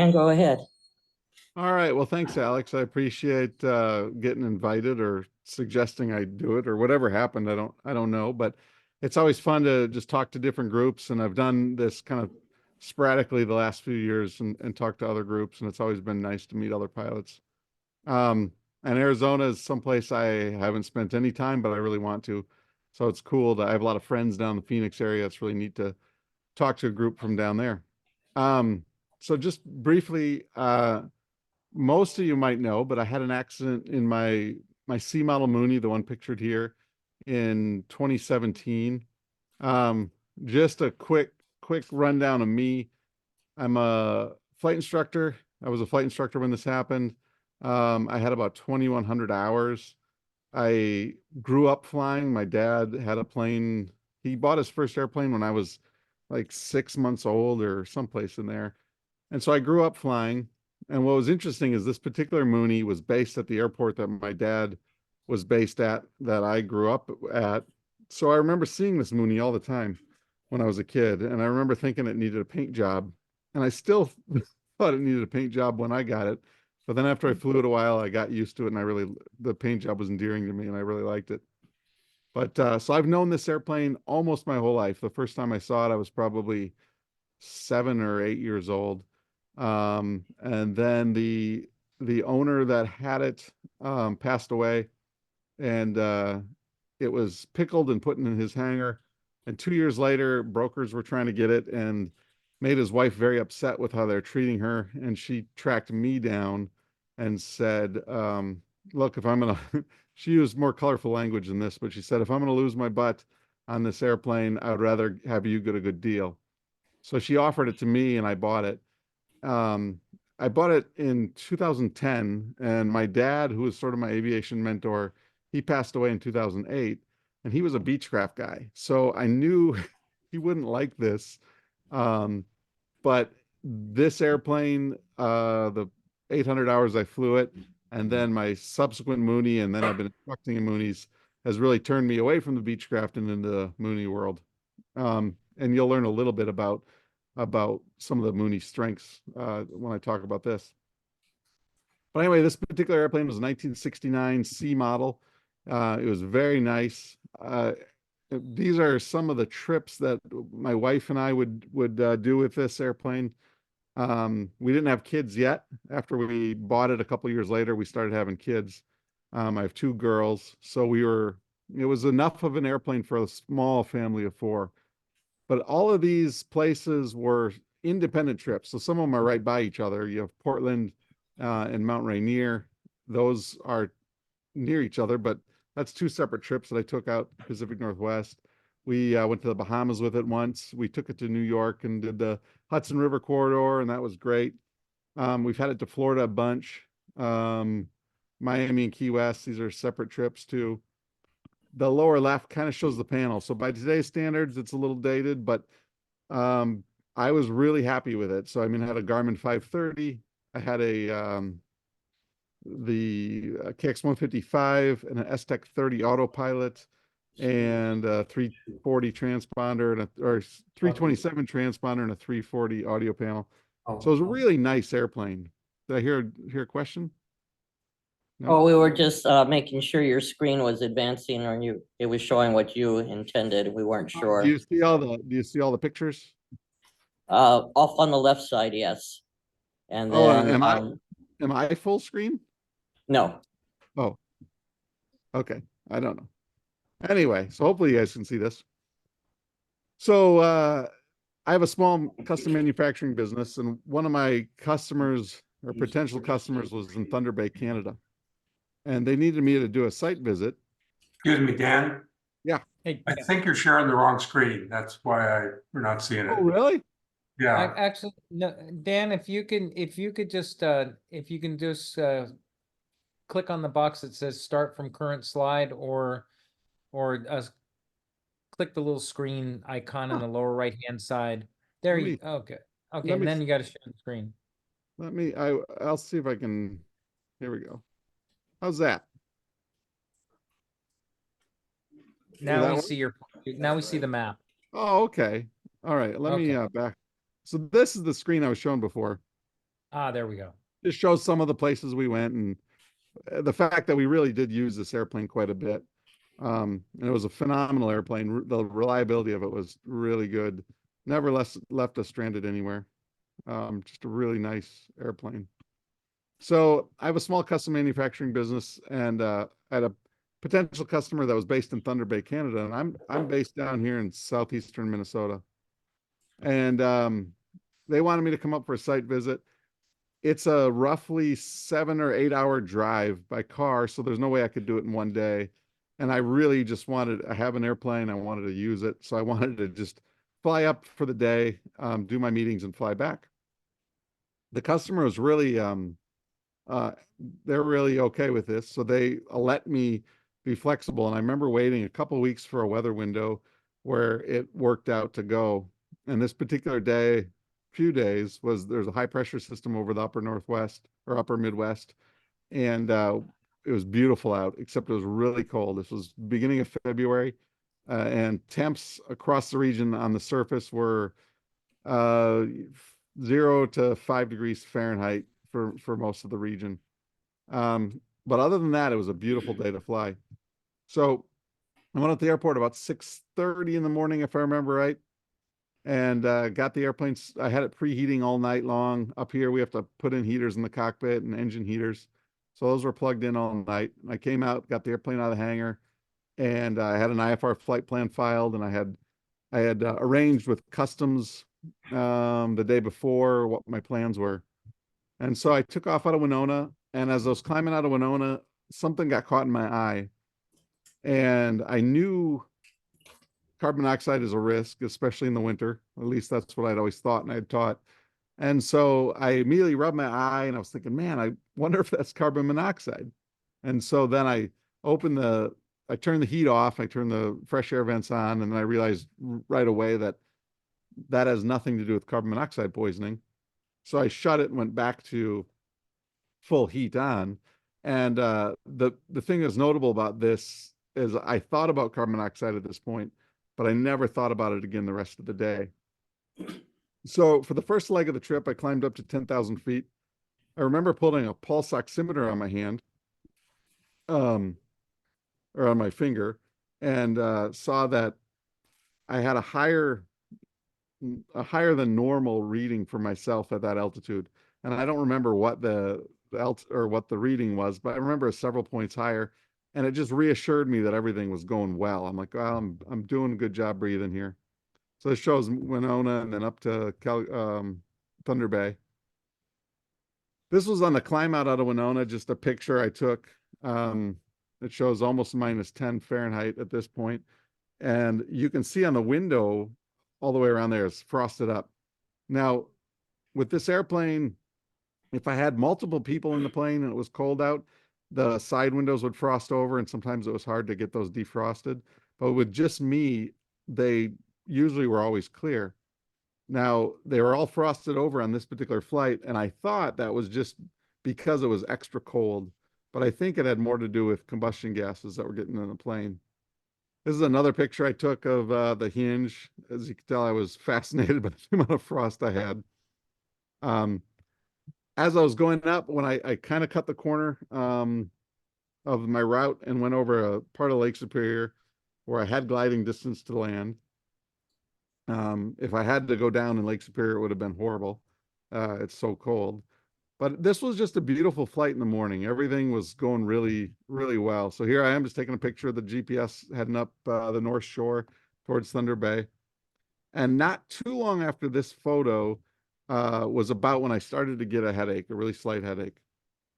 And go ahead. All right. Well, thanks, Alex. I appreciate getting invited or suggesting I do it or whatever happened. I don't know, but it's always fun to just talk to different groups. And I've done this kind of sporadically the last few years and talk to other groups. And it's always been nice to meet other pilots. And Arizona is someplace I haven't spent any time, but I really want to. So it's cool I have a lot of friends down in the Phoenix area. It's really neat to talk to a group from down there. So just briefly, most of you might know, but I had an accident in my C model Mooney, the one pictured here, in 2017. Um, just a quick rundown of me. I'm a flight instructor. I was a flight instructor when this happened. I had about 2,100 hours. I grew up flying. My dad had a plane. He bought his first airplane when I was like 6 months old or someplace in there. And so I grew up flying. And what was interesting is this particular Mooney was based at the airport that my dad was based at, that I grew up at. So I remember seeing this Mooney all the time when I was a kid. And I remember thinking it needed a paint job. And I still thought it needed a paint job when I got it. But then after I flew it a while, I got used to it and the paint job was endearing to me and I really liked it. But so I've known this airplane almost my whole life. The first time I saw it, I was probably 7 or 8 years old. And then the owner that had it passed away, and it was pickled and put in his hangar. And 2 years later, brokers were trying to get it and made his wife very upset with how they're treating her. And she tracked me down and said, look, if I'm gonna, she used more colorful language than this, but she said, if I'm gonna lose my butt on this airplane, I would rather have you get a good deal. So she offered it to me and I bought it. Um, I bought it in 2010, and my dad, who was sort of my aviation mentor, he passed away in 2008, and he was a Beechcraft guy. So I knew he wouldn't like this. Um, but this airplane, the 800 hours I flew it, and then my subsequent Mooney, and then I've been instructing in Moonies, has really turned me away from the Beechcraft and into the Mooney world. And you'll learn a little bit about some of the Mooney strengths when I talk about this. But anyway, this particular airplane was a 1969 C model. It was very nice. These are some of the trips that my wife and I would do with this airplane. We didn't have kids yet. After we bought it a couple years later, we started having kids. I have two girls, so it was enough of an airplane for a small family of four. But all of these places were independent trips. So some of them are right by each other. You have Portland and Mount Rainier. Those are near each other, but that's two separate trips that I took out Pacific Northwest. We went to the Bahamas with it once. We took it to New York and did the Hudson River corridor, and that was great. We've had it to Florida a bunch. Miami and Key West, these are separate trips too. The lower left kind of shows the panel. So by today's standards, it's a little dated, but I was really happy with it. So I mean, I had a Garmin 530. I had the KX155 and an STEC 30 autopilot and a 340 transponder or 327 transponder and a 340 audio panel. So it was a really nice airplane. Did I hear a question? No? Oh, we were just making sure your screen was advancing or it was showing what you intended. We weren't sure. Do you see all the pictures? Off on the left side, yes. And then am I full screen? No. Oh, okay. I don't know. Anyway, so hopefully you guys can see this. So I have a small custom manufacturing business, and one of my customers or potential customers was in Thunder Bay, Canada. And they needed me to do a site visit. Excuse me, Dan. Yeah. Hey, I think you're sharing the wrong screen. That's why we're not seeing it. Oh, really? Yeah. Actually, no, Dan, if you can just click on the box that says start from current slide or click the little screen icon in the lower right hand side. There you go. Okay. Okay, and then you got to share the screen. I'll see if I can. Here we go. How's that? Now we see the map. Oh, okay. All right. Let me back. So this is the screen I was showing before. Ah, there we go. Just shows some of the places we went and the fact that we really did use this airplane quite a bit. And it was a phenomenal airplane. The reliability of it was really good. Never left us stranded anywhere. Just a really nice airplane. So I have a small custom manufacturing business and had a potential customer that was based in Thunder Bay, Canada, and I'm based down here in southeastern Minnesota. And they wanted me to come up for a site visit. It's a roughly 7 or 8 hour drive by car, so there's no way I could do it in one day. And I really just I have an airplane, I wanted to use it, so I wanted to just fly up for the day, do my meetings and fly back. The customer was really they're really okay with this. So they let me be flexible. And I remember waiting a couple of weeks for a weather window where it worked out to go. And this particular day, few days, there's a high pressure system over the upper Northwest or upper Midwest. And it was beautiful out, except it was really cold. This was beginning of February. And temps across the region on the surface were 0 to 5 degrees Fahrenheit for most of the region. But other than that, it was a beautiful day to fly. So I went at the airport about 6:30 in the morning, if I remember right, and got the airplane. I had it preheating all night long. Up here, we have to put in heaters in the cockpit and engine heaters. So those were plugged in all night. I came out, got the airplane out of the hangar, and I had an IFR flight plan filed, and I had arranged with customs the day before what my plans were. And so I took off out of Winona, and as I was climbing out of Winona, something got caught in my eye. And I knew carbon monoxide is a risk, especially in the winter. At least that's what I'd always thought and I'd taught. And so I immediately rubbed my eye and I was thinking, man, I wonder if that's carbon monoxide. And so then I turned the heat off, I turned the fresh air vents on, and then I realized right away that has nothing to do with carbon monoxide poisoning. So I shut it and went back to full heat on. And the thing that's notable about this is I thought about carbon monoxide at this point, but I never thought about it again the rest of the day. So for the first leg of the trip, I climbed up to 10,000 feet. I remember putting a pulse oximeter on my hand, or on my finger, and saw that I had a higher than normal reading for myself at that altitude. And I don't remember what what the reading was, but I remember several points higher, and it just reassured me that everything was going well. I'm like, well, I'm doing a good job breathing here. So this shows Winona and then up to Thunder Bay. This was on the climb out of Winona, just a picture I took. It shows almost -10 Fahrenheit at this point. And you can see on the window all the way around there is frosted up. Now, with this airplane, if I had multiple people in the plane and it was cold out, the side windows would frost over, and sometimes it was hard to get those defrosted. But with just me, they usually were always clear. Now, they were all frosted over on this particular flight, and I thought that was just because it was extra cold. But I think it had more to do with combustion gases that were getting in the plane. This is another picture I took of the hinge. As you can tell, I was fascinated by the amount of frost I had. As I was going up, when I kind of cut the corner of my route and went over a part of Lake Superior where I had gliding distance to land. If I had to go down in Lake Superior, it would have been horrible. It's so cold. But this was just a beautiful flight in the morning. Everything was going really, really well. So here I am just taking a picture of the GPS heading up the North Shore towards Thunder Bay. And not too long after this photo was about when I started to get a headache, a really slight headache.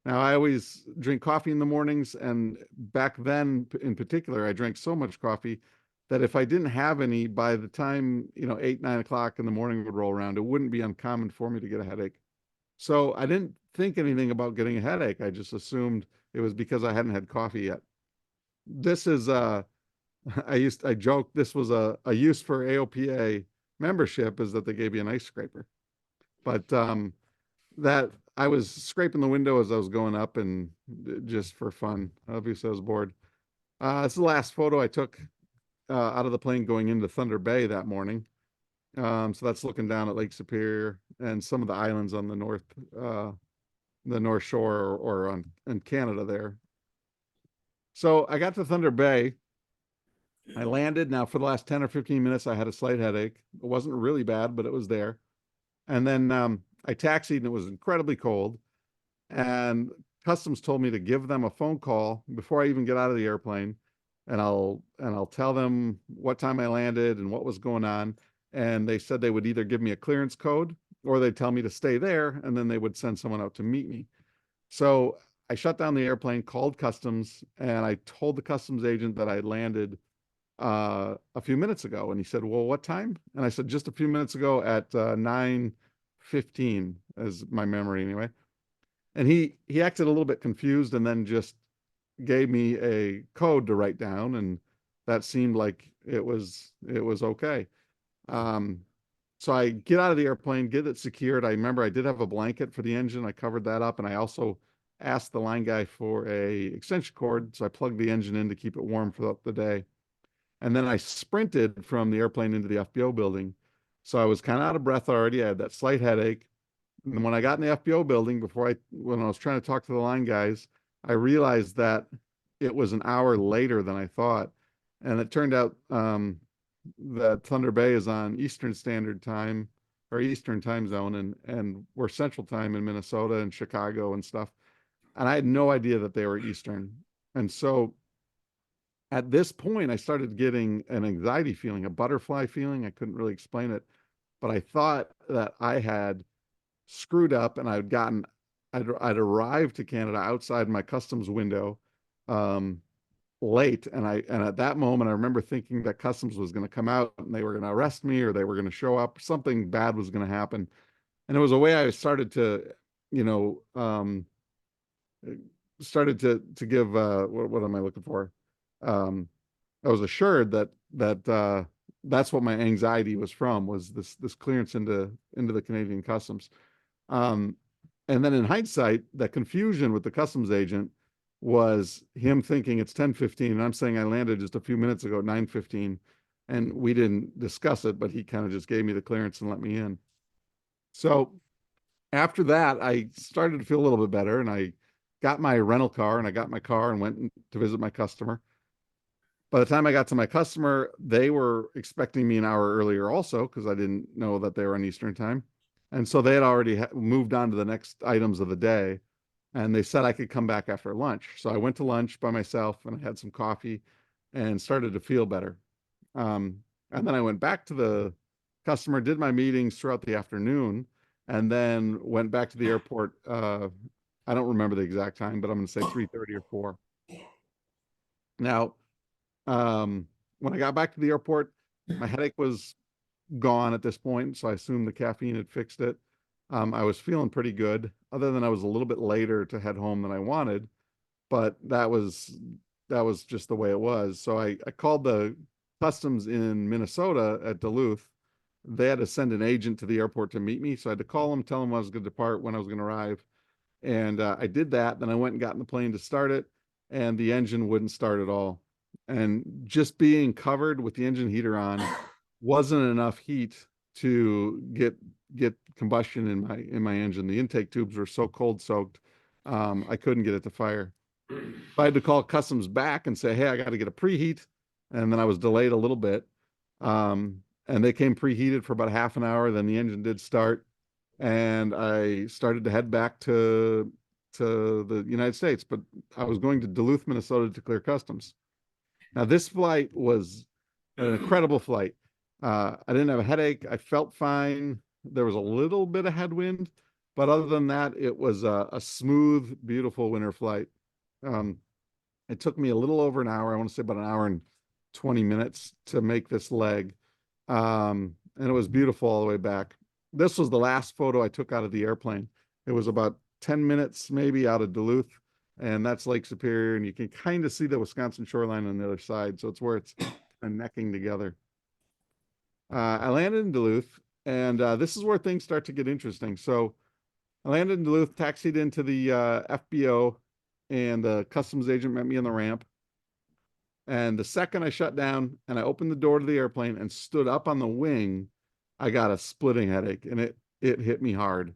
Now, I always drink coffee in the mornings. And back then, in particular, I drank so much coffee that if I didn't have any, by the time, 8, 9 o'clock in the morning would roll around, it wouldn't be uncommon for me to get a headache. So I didn't think anything about getting a headache. I just assumed it was because I hadn't had coffee yet. This is I joked this was a use for AOPA membership, is that they gave you an ice scraper. But that I was scraping the window as I was going up, and just for fun. Obviously I was bored. This is the last photo I took out of the plane going into Thunder Bay that morning. So that's looking down at Lake Superior and some of the islands on the North Shore or on in Canada there. So I got to Thunder Bay. I landed. Now for the last 10 or 15 minutes, I had a slight headache. It wasn't really bad, but it was there. And then I taxied and it was incredibly cold. And customs told me to give them a phone call before I even get out of the airplane. And I'll tell them what time I landed and what was going on. And they said they would either give me a clearance code or they'd tell me to stay there and then they would send someone out to meet me. So I shut down the airplane, called customs, and I told the customs agent that I landed a few minutes ago. And he said, well, what time? And I said, just a few minutes ago at 9:15, as my memory anyway. And he acted a little bit confused and then just gave me a code to write down, and that seemed like it was okay. So I get out of the airplane, get it secured. I remember I did have a blanket for the engine. I covered that up, and I also asked the line guy for a extension cord, so I plugged the engine in to keep it warm for the day. And then I sprinted from the airplane into the FBO building. So I was kind of out of breath already. I had that slight headache. And when I got in the FBO building, when I was trying to talk to the line guys, I realized that it was an hour later than I thought. And it turned out that Thunder Bay is on Eastern Standard Time or Eastern Time Zone, and we're Central Time in Minnesota and Chicago and stuff. And I had no idea that they were Eastern. And so at this point, I started getting an anxiety feeling, a butterfly feeling. I couldn't really explain it, but I thought that I had screwed up and I'd arrived to Canada outside my customs window late. And at that moment, I remember thinking that customs was going to come out and they were going to arrest me or they were going to show up. Something bad was going to happen. And it was a way I started to, started to give, what am I looking for? I was assured that that's what my anxiety was from, was this clearance into the Canadian customs. And then in hindsight, that confusion with the customs agent was him thinking it's 10:15 and I'm saying I landed just a few minutes ago at 9:15, and we didn't discuss it, but he kind of just gave me the clearance and let me in. So after that, I started to feel a little bit better, and I got my rental car and I got my car and went to visit my customer. By the time I got to my customer, they were expecting me an hour earlier also, because I didn't know that they were on Eastern Time. And so they had already moved on to the next items of the day. And they said I could come back after lunch. So I went to lunch by myself and I had some coffee and started to feel better. And then I went back to the customer, did my meetings throughout the afternoon, and then went back to the airport. I don't remember the exact time, but I'm going to say 3:30 or 4. Now, when I got back to the airport, my headache was gone at this point, so I assumed the caffeine had fixed it. I was feeling pretty good, other than I was a little bit later to head home than I wanted, but that was just the way it was. So I called the customs in Minnesota at Duluth. They had to send an agent to the airport to meet me, so I had to call them, tell them I was going to depart, when I was going to arrive. And I did that. Then I went and got in the plane to start it, and the engine wouldn't start at all. And just being covered with the engine heater on wasn't enough heat to get combustion in my engine. The intake tubes were so cold soaked, I couldn't get it to fire. I had to call customs back and say, hey, I got to get a preheat. And then I was delayed a little bit. And they came preheated for about half an hour. Then the engine did start. And I started to head back to the United States. But I was going to Duluth, Minnesota to clear customs. Now, this flight was an incredible flight. I didn't have a headache. I felt fine. There was a little bit of headwind, but other than that, it was a smooth, beautiful winter flight. It took me a little over an hour. I want to say about an hour and 20 minutes to make this leg. And it was beautiful all the way back. This was the last photo I took out of the airplane. It was about 10 minutes maybe out of Duluth, and that's Lake Superior, and you can kind of see the Wisconsin shoreline on the other side. So it's where it's necking together. I landed in Duluth, and this is where things start to get interesting. So I landed in Duluth, taxied into the FBO, and the customs agent met me on the ramp. And the second I shut down and I opened the door to the airplane and stood up on the wing, I got a splitting headache, and it hit me hard.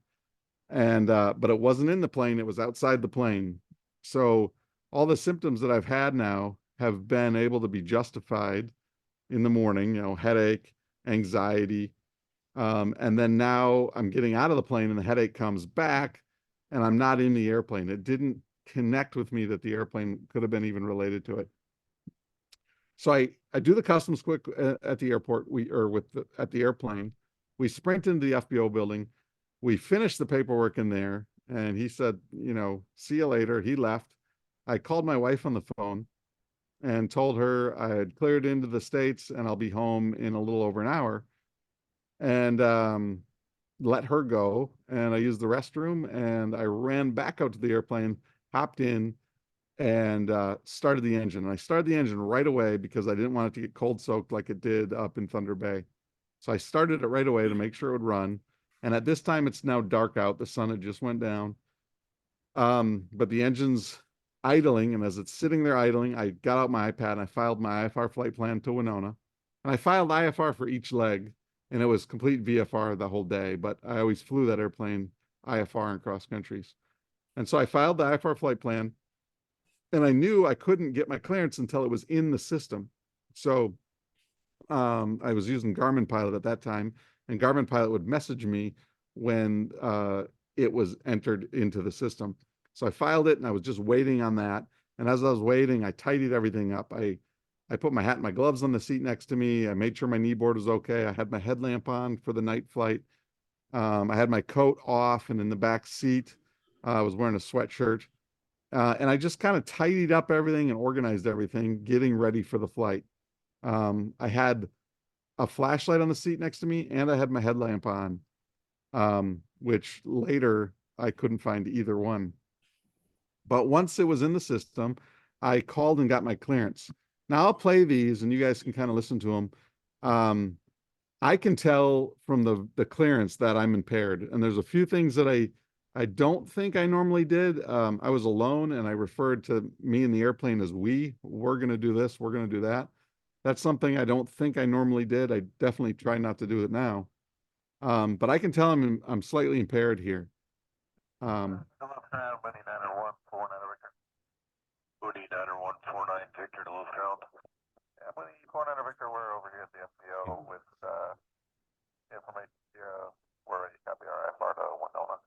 And but it wasn't in the plane, it was outside the plane. So all the symptoms that I've had now have been able to be justified in the morning, headache, anxiety. And then now I'm getting out of the plane and the headache comes back and I'm not in the airplane. It didn't connect with me that the airplane could have been even related to it. So I do the customs quick at the airport, at the airplane. We sprint into the FBO building. We finished the paperwork in there, and he said, see you later. He left. I called my wife on the phone and told her I had cleared into the States and I'll be home in a little over an hour, and let her go. And I used the restroom and I ran back out to the airplane, hopped in, and started the engine. And I started the engine right away because I didn't want it to get cold soaked like it did up in Thunder Bay. So I started it right away to make sure it would run. And at this time, it's now dark out. The sun had just went down. But the engine's idling. And as it's sitting there idling, I got out my iPad and I filed my IFR flight plan to Winona. And I filed IFR for each leg. And it was complete VFR the whole day. But I always flew that airplane IFR in cross countries. And so I filed the IFR flight plan. And I knew I couldn't get my clearance until it was in the system. So I was using Garmin Pilot at that time, and Garmin Pilot would message me when it was entered into the system. So I filed it and I was just waiting on that. And as I was waiting, I tidied everything up. I put my hat and my gloves on the seat next to me. I made sure my knee board was okay. I had my headlamp on for the night flight. I had my coat off, and in the back seat, I was wearing a sweatshirt. And I just kind of tidied up everything and organized everything, getting ready for the flight. I had a flashlight on the seat next to me, and I had my headlamp on, which later I couldn't find either one. But once it was in the system, I called and got my clearance. Now I'll play these and you guys can kind of listen to them. I can tell from the clearance that I'm impaired. And there's a few things that I don't think I normally did. I was alone and I referred to me in the airplane as we're going to do this, we're going to do that. That's something I don't think I normally did. I definitely try not to do it now. But I can tell I'm slightly impaired here. Hello, Crown, Bunny 90149 Victor. Bunny 90149 Victor to Lewis Ground. Yeah, Bunny 49 Victor, we're over here at the FBO with information we're ready to copy our IFR to Winona.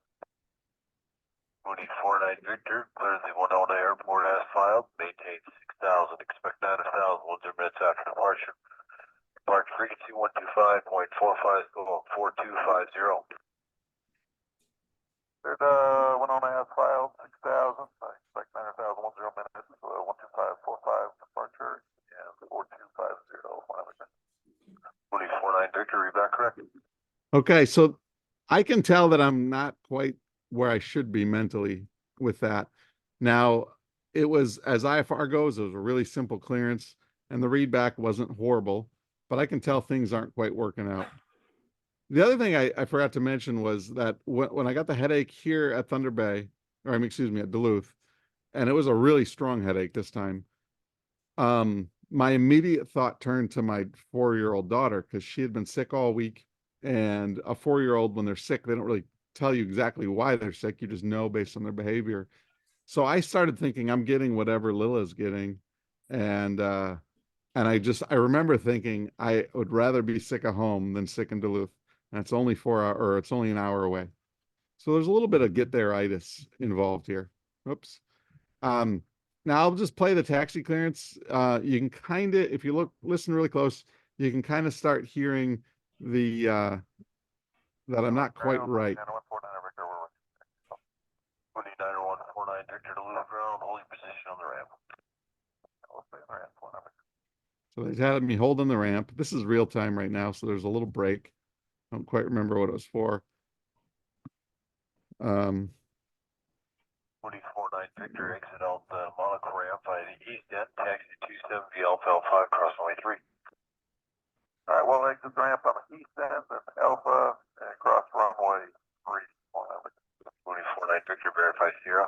Bunny 49 Victor, clears the Winona Airport as filed, maintain 6,000, expect 9,000, 10 minutes after departure. Departure frequency 125.45, 4250. There's Winona has filed 6,000. I expect 9,000, 10 minutes, 12545 departure, and 4250. 49 Victor, read back correct. Okay, so I can tell that I'm not quite where I should be mentally with that. Now, it was, as IFR goes, it was a really simple clearance, and the readback wasn't horrible, but I can tell things aren't quite working out. The other thing I forgot to mention was that when I got the headache here at Thunder Bay, or excuse me, at Duluth, and it was a really strong headache this time, my immediate thought turned to my 4-year-old daughter, because she had been sick all week. And a 4-year-old, when they're sick, they don't really tell you exactly why they're sick. You just know based on their behavior. So I started thinking I'm getting whatever Lila's getting. And I remember thinking I would rather be sick at home than sick in Duluth. And it's only 4 hours, or it's only an hour away. So there's a little bit of get there-itis involved here. Oops. Now I'll just play the taxi clearance. You can kind of, if you listen really close, you can kind of start hearing the that I'm not quite right. 9149 Victor to Lewis Ground, holding position on the ramp. So they had me holding the ramp. This is real time right now, so there's a little break. I don't quite remember what it was for. 2049 Victor, exit out the Monaco ramp by the east end, taxi 270 Alpha 5, cross runway 3. All right, well, exit the ramp on the east end, and Alpha, and cross runway 3. 2049 Victor, verify Sierra.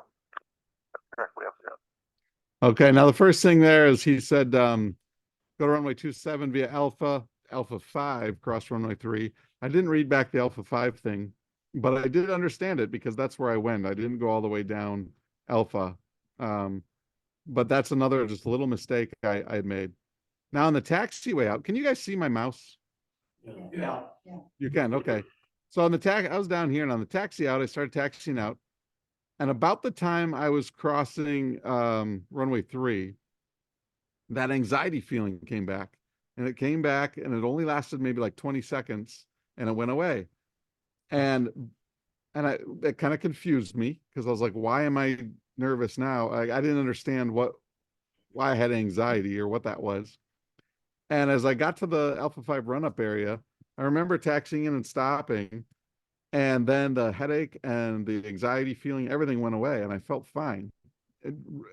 Correct, we have Sierra. Okay, now the first thing there is he said, go to runway 27 via Alpha. Alpha 5 cross runway 3. I didn't read back the Alpha 5 thing, but I did understand it because that's where I went. I didn't go all the way down Alpha. But that's another just a little mistake I had made. Now on the taxiway out, can you guys see my mouse? Yeah. You can, okay. So on the I was down here, and on the taxi out, I started taxiing out. And about the time I was crossing runway 3, that anxiety feeling came back. And it came back, and it only lasted maybe like 20 seconds, and it went away. And it kind of confused me because I was like, why am I nervous now? I didn't understand why I had anxiety or what that was. And as I got to the Alpha 5 run-up area, I remember taxiing in and stopping, and then the headache and the anxiety feeling, everything went away, and I felt fine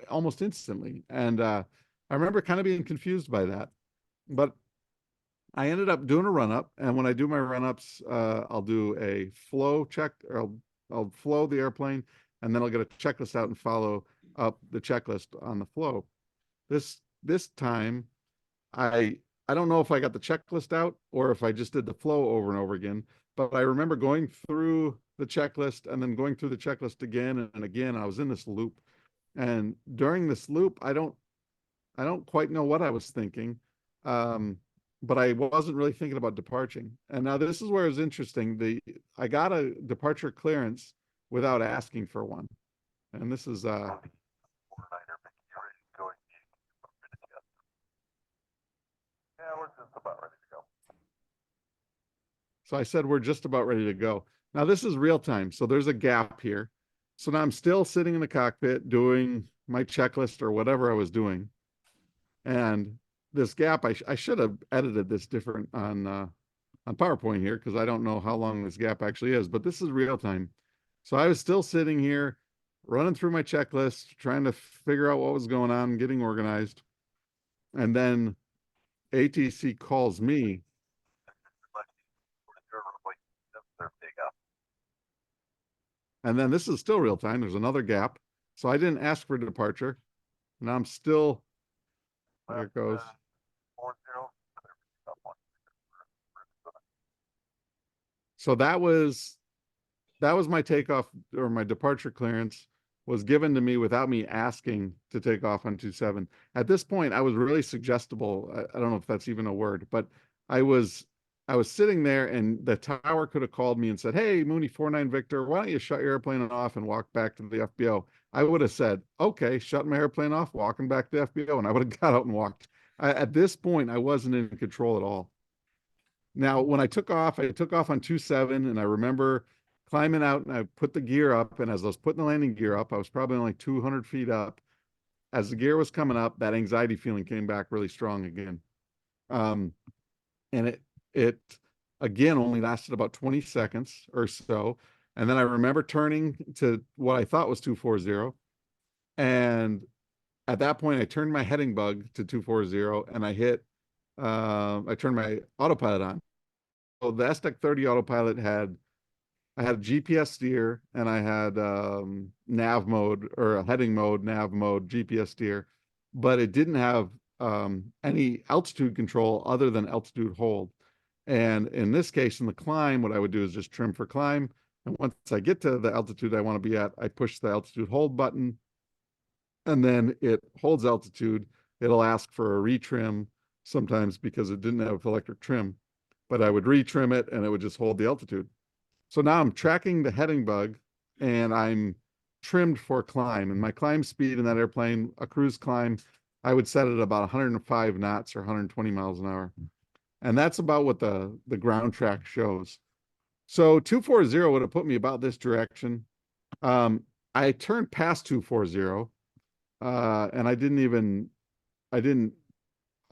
almost instantly. And I remember kind of being confused by that. But I ended up doing a run-up, and when I do my run-ups, I'll do a flow check, or I'll flow the airplane, and then I'll get a checklist out and follow up the checklist on the flow. This time, I don't know if I got the checklist out or if I just did the flow over and over again, but I remember going through the checklist and then going through the checklist again and again. I was in this loop, and during this loop, I don't quite know what I was thinking, but I wasn't really thinking about departing. And now this is where it's interesting. I got a departure clearance without asking for one, and this is Yeah, we're just about ready to go. So I said, we're just about ready to go. Now this is real time. So there's a gap here. So now I'm still sitting in the cockpit doing my checklist or whatever I was doing. And this gap, I should have edited this different on PowerPoint here, because I don't know how long this gap actually is, but this is real time. So I was still sitting here running through my checklist, trying to figure out what was going on, getting organized. And then ATC calls me. And then this is still real time. There's another gap. So I didn't ask for departure. Now I'm still, there it goes. 40. So that was my takeoff, or my departure clearance was given to me without me asking to take off on 27. At this point, I was really suggestible. I don't know if that's even a word, but I was sitting there, and the tower could have called me and said, "Hey, Mooney 49 Victor, why don't you shut your airplane off and walk back to the FBO?" I would have said, "Okay, shutting my airplane off, walking back to the FBO," and I would have got out and walked. At this point, I wasn't in control at all. Now, when I took off on 27, and I remember climbing out, and I put the gear up, and as I was putting the landing gear up, I was probably only 200 feet up. As the gear was coming up, that anxiety feeling came back really strong again. And it again only lasted about 20 seconds or so. And then I remember turning to what I thought was 240. And at that point, I turned my heading bug to 240, and I turned my autopilot on. So the STEC 30 autopilot I had GPS steer, and I had nav mode, or a heading mode, nav mode, GPS steer, but it didn't have any altitude control other than altitude hold. And in this case, in the climb, what I would do is just trim for climb. And once I get to the altitude I want to be at, I push the altitude hold button, and then it holds altitude. It'll ask for a retrim sometimes because it didn't have electric trim, but I would retrim it, and it would just hold the altitude. So now I'm tracking the heading bug, and I'm trimmed for climb, and my climb speed in that airplane, a cruise climb, I would set it about 105 knots or 120 miles an hour. And that's about what the ground track shows. So 240 would have put me about this direction. I turned past 240, and I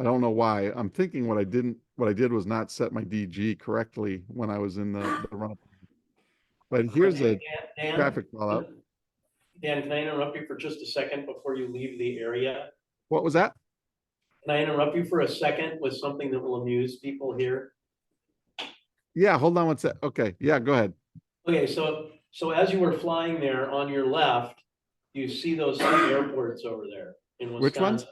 don't know why. I'm thinking what I did was not set my DG correctly when I was in the run-up. But here's a traffic fallout. Dan, can I interrupt you for just a second before you leave the area? What was that? Can I interrupt you for a second with something that will amuse people here? Yeah, hold on one sec. Okay, yeah, go ahead. Okay, so as you were flying there on your left, you see those two airports over there in Wisconsin. Which ones?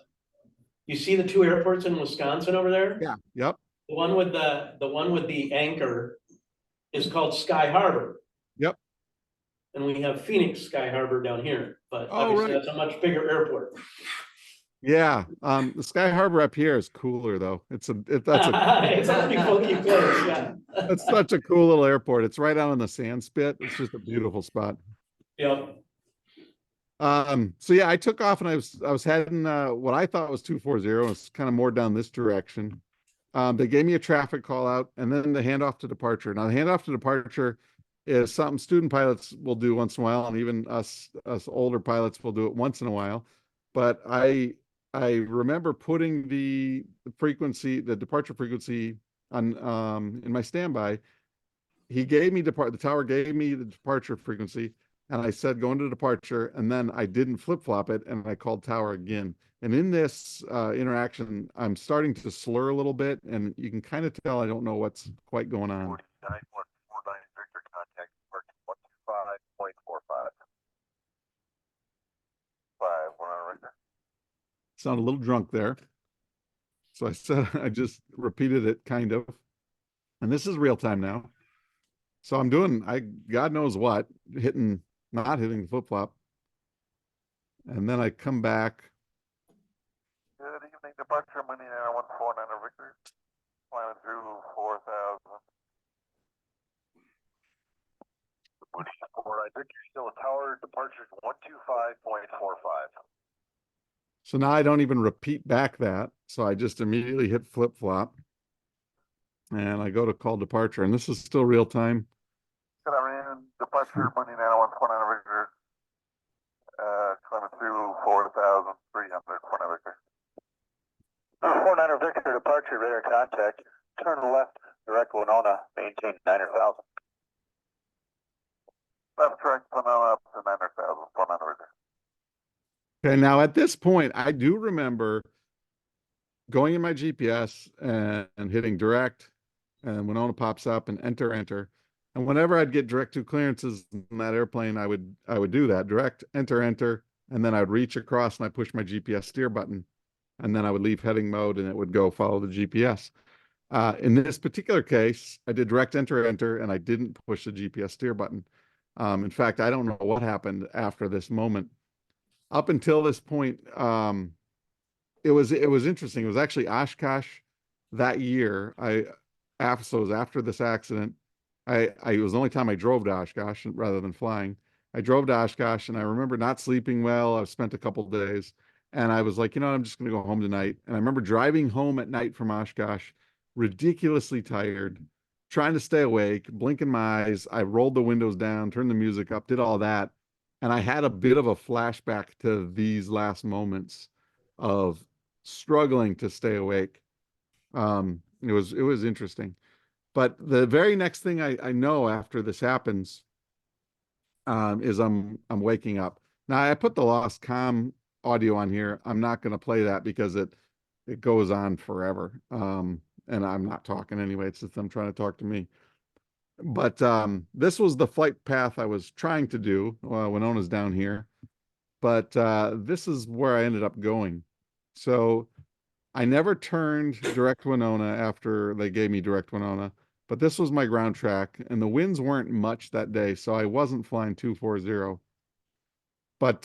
You see the two airports in Wisconsin over there? Yeah, yep. The one with the anchor is called Sky Harbor. Yep. And we have Phoenix Sky Harbor down here, but Oh, obviously right. that's a much bigger airport. Yeah. The Sky Harbor up here is cooler though. That's a It's a pretty funky place, yeah. that's such a cool little airport. It's right out on the sand spit. It's just a beautiful spot. Yep. So yeah, I took off and I was heading what I thought was 240. It's kind of more down this direction. They gave me a traffic call out and then the handoff to departure. Now the handoff to departure is something student pilots will do once in a while, and even us older pilots will do it once in a while. But I remember putting the frequency, the departure frequency on in my standby. He gave me the tower gave me the departure frequency, and I said going to departure, and then I didn't flip-flop it, and I called tower again. And in this interaction, I'm starting to slur a little bit, and you can kind of tell I don't know what's quite going on. 49,149 Victor, contact departure 125.45. 1 Victor. Sound a little drunk there. So I said, I just repeated it kind of. And this is real time now. So I'm doing, God knows what, not hitting the flip flop. And then I come back. Good evening, departure, Money 149 Victor. Climbing through 4,000. Moody 49 Victor, still a tower, departure 125.45. So now I don't even repeat back that. So I just immediately hit flip flop. And I go to call departure. And this is still real time. Good afternoon, departure, Money 149 Victor. Climbing through 4,300, 49 Victor. 49 Victor, departure, radar contact. Turn left, direct Winona, maintain 9,000. Left, direct Winona up to 9,000, 49 Victor. Okay, now at this point, I do remember going in my GPS and hitting direct, and Winona pops up and enter. And whenever I'd get direct to clearances in that airplane, I would do that direct, enter, and then I'd reach across and I push my GPS steer button, and then I would leave heading mode and it would go follow the GPS. In this particular case, I did direct enter, and I didn't push the GPS steer button. In fact, I don't know what happened after this moment. Up until this point, it was interesting. It was actually Oshkosh that year. So it was after this accident. It was the only time I drove to Oshkosh rather than flying. I drove to Oshkosh and I remember not sleeping well. I've spent a couple of days and I was like, I'm just going to go home tonight. And I remember driving home at night from Oshkosh, ridiculously tired, trying to stay awake, blinking my eyes. I rolled the windows down, turned the music up, did all that. And I had a bit of a flashback to these last moments of struggling to stay awake. It was interesting. But the very next thing I know after this happens is I'm waking up. Now I put the lost comm audio on here. I'm not going to play that because it goes on forever. And I'm not talking anyway. It's just them trying to talk to me. But this was the flight path I was trying to do. Winona's down here. But this is where I ended up going. So I never turned direct Winona after they gave me direct Winona. But this was my ground track, and the winds weren't much that day, so I wasn't flying 240. But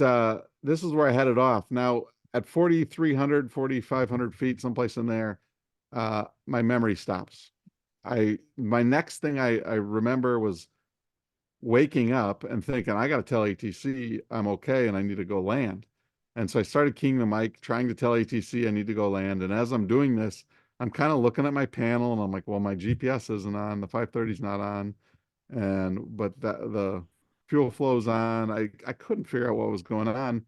this is where I headed off. Now, at 4,300, 4,500 feet, someplace in there, my memory stops. My next thing I remember was waking up and thinking, I got to tell ATC I'm okay and I need to go land. And so I started keying the mic, trying to tell ATC I need to go land. And as I'm doing this, I'm kind of looking at my panel and I'm like, well, my GPS isn't on, the 530 is not on. But the fuel flow's on. I couldn't figure out what was going on.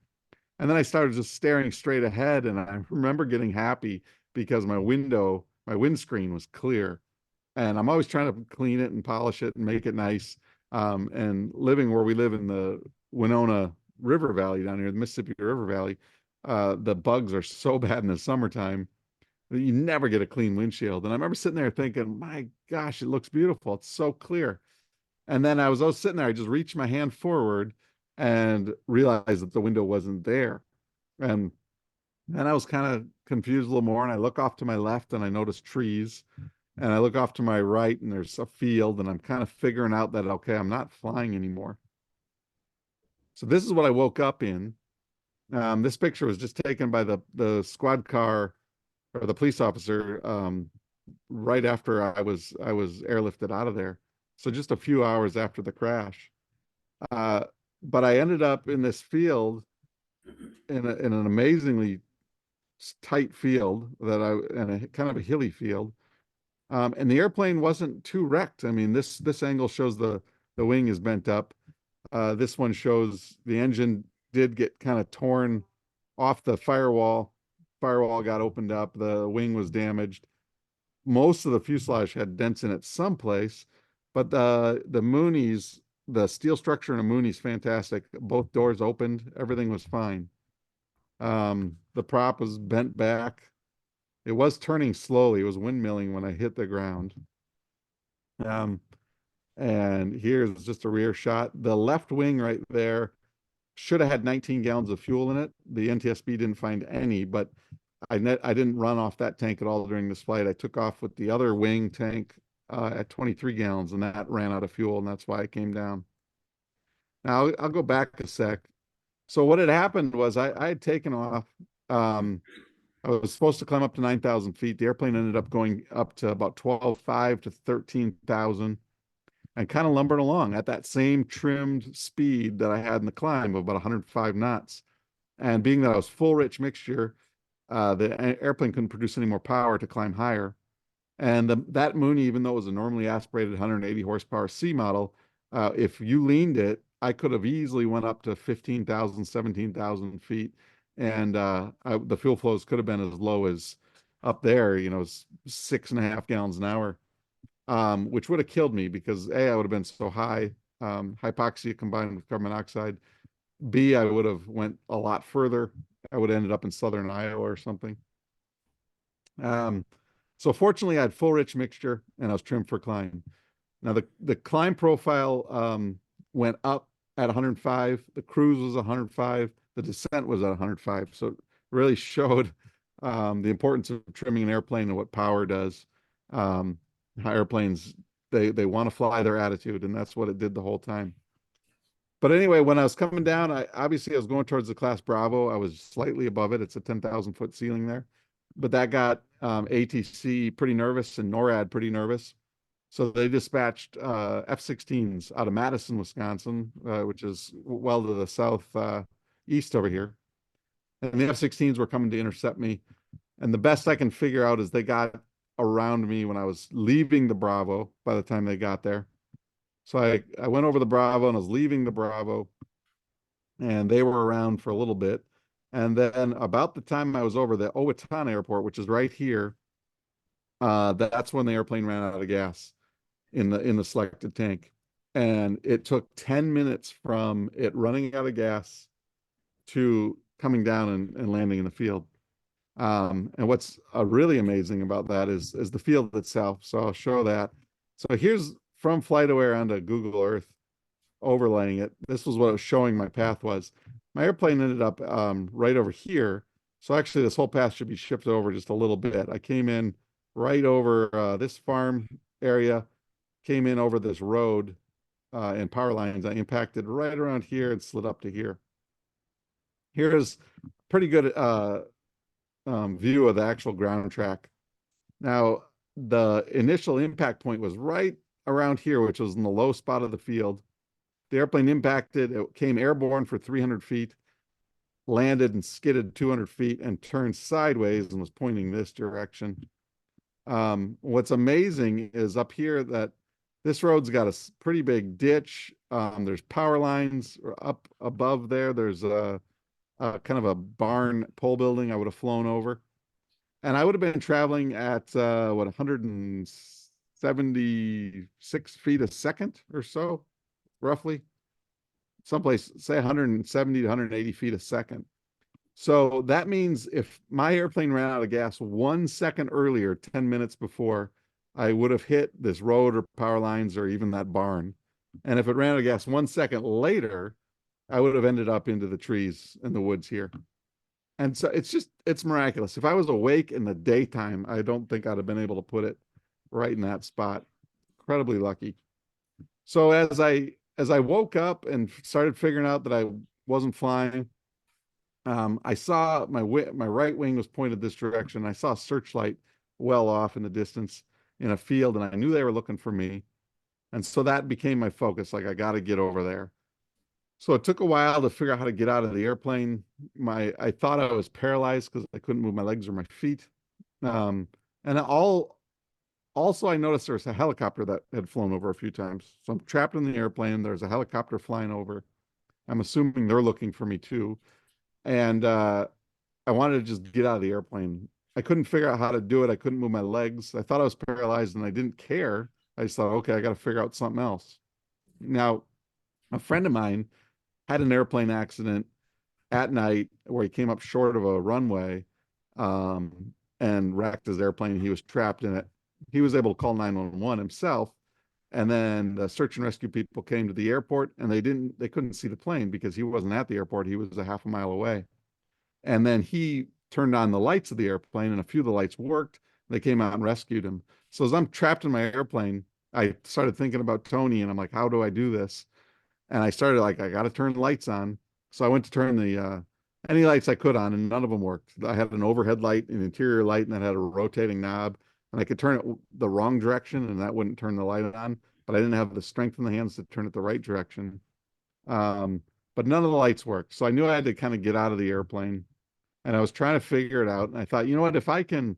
And then I started just staring straight ahead. And I remember getting happy because my windscreen was clear. And I'm always trying to clean it and polish it and make it nice. And living where we live in the Winona River Valley down here, the Mississippi River Valley, the bugs are so bad in the summertime that you never get a clean windshield. And I remember sitting there thinking, my gosh, it looks beautiful. It's so clear. And then I was sitting there, I just reached my hand forward and realized that the window wasn't there. And then I was kind of confused a little more. And I look off to my left and I noticed trees. and I look off to my right and there's a field, and I'm kind of figuring out that, okay, I'm not flying anymore. So this is what I woke up in. This picture was just taken by the squad car or the police officer right after I was airlifted out of there. So just a few hours after the crash. But I ended up in this field in an amazingly tight field and a kind of a hilly field. And the airplane wasn't too wrecked. I mean, this angle shows the wing is bent up. This one shows the engine did get kind of torn off the firewall. Firewall got opened up. The wing was damaged. Most of the fuselage had dents in it someplace, but the Moonies, the steel structure in a Mooney's fantastic. Both doors opened. Everything was fine. The prop was bent back. It was turning slowly. It was windmilling when I hit the ground. And here's just a rear shot. The left wing right there should have had 19 gallons of fuel in it. The NTSB didn't find any, but I didn't run off that tank at all during this flight. I took off with the other wing tank at 23 gallons, and that ran out of fuel, and that's why I came down. Now, I'll go back a sec. So what had happened was I had taken off. I was supposed to climb up to 9,000 feet. The airplane ended up going up to about 12,500 to 13,000 and kind of lumbered along at that same trimmed speed that I had in the climb of about 105 knots. And being that I was full rich mixture, the airplane couldn't produce any more power to climb higher. And that Mooney, even though it was a normally aspirated 180 horsepower C model, if you leaned it, I could have easily went up to 15,000, 17,000 feet. And the fuel flows could have been as low as up there, 6.5 gallons an hour, which would have killed me because A, I would have been so high, hypoxia combined with carbon monoxide. B, I would have went a lot further. I would have ended up in southern Iowa or something. So fortunately, I had full rich mixture and I was trimmed for climb. Now the climb profile went up at 105. The cruise was 105. The descent was at 105. So it really showed the importance of trimming an airplane and what power does. How airplanes, they want to fly their attitude, and that's what it did the whole time. But anyway, when I was coming down, I was going towards the class Bravo. I was slightly above it. It's a 10,000 foot ceiling there. But that got ATC pretty nervous and NORAD pretty nervous. So they dispatched F-16s out of Madison, Wisconsin, which is well to the south east over here. And the F-16s were coming to intercept me. And the best I can figure out is they got around me when I was leaving the Bravo by the time they got there. So I went over the Bravo and I was leaving the Bravo, and they were around for a little bit. And then about the time I was over the Owatonna Airport, which is right here, that's when the airplane ran out of gas in the selected tank. And it took 10 minutes from it running out of gas to coming down and landing in the field. And what's really amazing about that is the field itself. So I'll show that. So here's from FlightAware onto Google Earth, overlaying it. This was what it was showing my path was. My airplane ended up right over here. So actually this whole path should be shifted over just a little bit. I came in right over this farm area, came in over this road and power lines. I impacted right around here and slid up to here. Here's pretty good view of the actual ground track. Now, the initial impact point was right around here, which was in the low spot of the field. The airplane impacted, it came airborne for 300 feet, landed and skidded 200 feet and turned sideways and was pointing this direction. What's amazing is up here that this road's got a pretty big ditch. There's power lines up above there. There's a kind of a barn pole building I would have flown over. And I would have been traveling at 176 feet a second or so, roughly. Someplace, say 170 to 180 feet a second. So that means if my airplane ran out of gas 1 second earlier, 10 minutes before, I would have hit this road or power lines or even that barn. And if it ran out of gas 1 second later, I would have ended up into the trees in the woods here. And so it's miraculous. If I was awake in the daytime, I don't think I'd have been able to put it. right in that spot. Incredibly lucky. So as I woke up and started figuring out that I wasn't flying, I saw my right wing was pointed this direction. I saw a searchlight well off in the distance in a field, and I knew they were looking for me. And so that became my focus. Like, I got to get over there. So it took a while to figure out how to get out of the airplane. I thought I was paralyzed because I couldn't move my legs or my feet. And also I noticed there was a helicopter that had flown over a few times. So I'm trapped in the airplane. There's a helicopter flying over. I'm assuming they're looking for me too. And I wanted to just get out of the airplane. I couldn't figure out how to do it. I couldn't move my legs. I thought I was paralyzed and I didn't care. I just thought, okay, I got to figure out something else. Now, a friend of mine had an airplane accident at night where he came up short of a runway and wrecked his airplane. He was trapped in it. He was able to call 911 himself. And then the search and rescue people came to the airport, and they couldn't see the plane because he wasn't at the airport. He was a half a mile away. And then he turned on the lights of the airplane, and a few of the lights worked. They came out and rescued him. So as I'm trapped in my airplane, I started thinking about Tony, and I'm like, how do I do this? And I started like, I got to turn the lights on. So I went to turn the any lights I could on, and none of them worked. I had an overhead light, an interior light, and that had a rotating knob, and I could turn it the wrong direction, and that wouldn't turn the light on. But I didn't have the strength in the hands to turn it the right direction. But none of the lights worked. So I knew I had to kind of get out of the airplane, and I was trying to figure it out. And I thought, you know what, if I can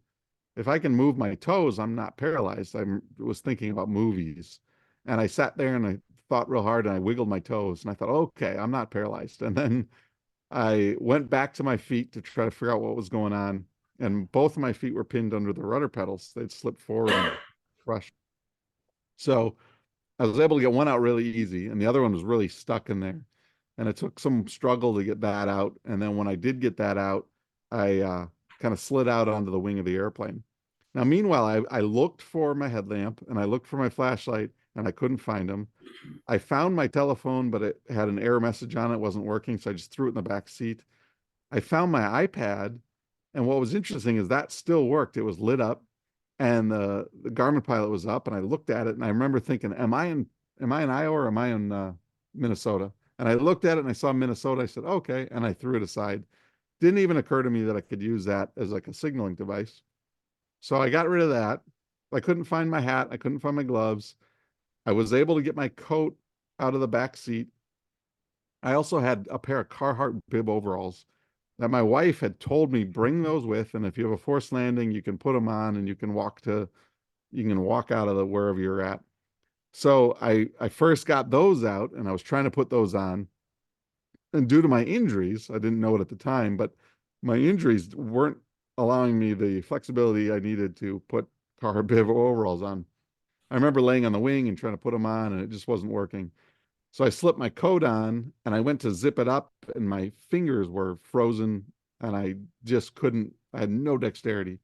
move my toes, I'm not paralyzed. I was thinking about movies, and I sat there and I thought real hard, and I wiggled my toes, and I thought, okay, I'm not paralyzed. And then I went back to my feet to try to figure out what was going on. And both of my feet were pinned under the rudder pedals. They'd slipped forward and crushed. So I was able to get one out really easy, and the other one was really stuck in there. And it took some struggle to get that out. And then when I did get that out, I kind of slid out onto the wing of the airplane. Now, meanwhile, I looked for my headlamp and I looked for my flashlight, and I couldn't find them. I found my telephone, but it had an error message on it. It wasn't working, so I just threw it in the back seat. I found my iPad, and what was interesting is that still worked. It was lit up, and the Garmin pilot was up, and I looked at it, and I remember thinking, am I in Iowa or am I in Minnesota? And I looked at it and I saw Minnesota. I said, okay, and I threw it aside. Didn't even occur to me that I could use that as like a signaling device. So I got rid of that. I couldn't find my hat. I couldn't find my gloves. I was able to get my coat out of the back seat. I also had a pair of Carhartt bib overalls that my wife had told me, bring those with, and if you have a forced landing, you can put them on and you can walk out of the wherever you're at. So I first got those out, and I was trying to put those on. And due to my injuries, I didn't know it at the time, but my injuries weren't allowing me the flexibility I needed to put Carhartt bib overalls on. I remember laying on the wing and trying to put them on, and it just wasn't working. So I slipped my coat on, and I went to zip it up, and my fingers were frozen, and I just couldn't. I had no dexterity,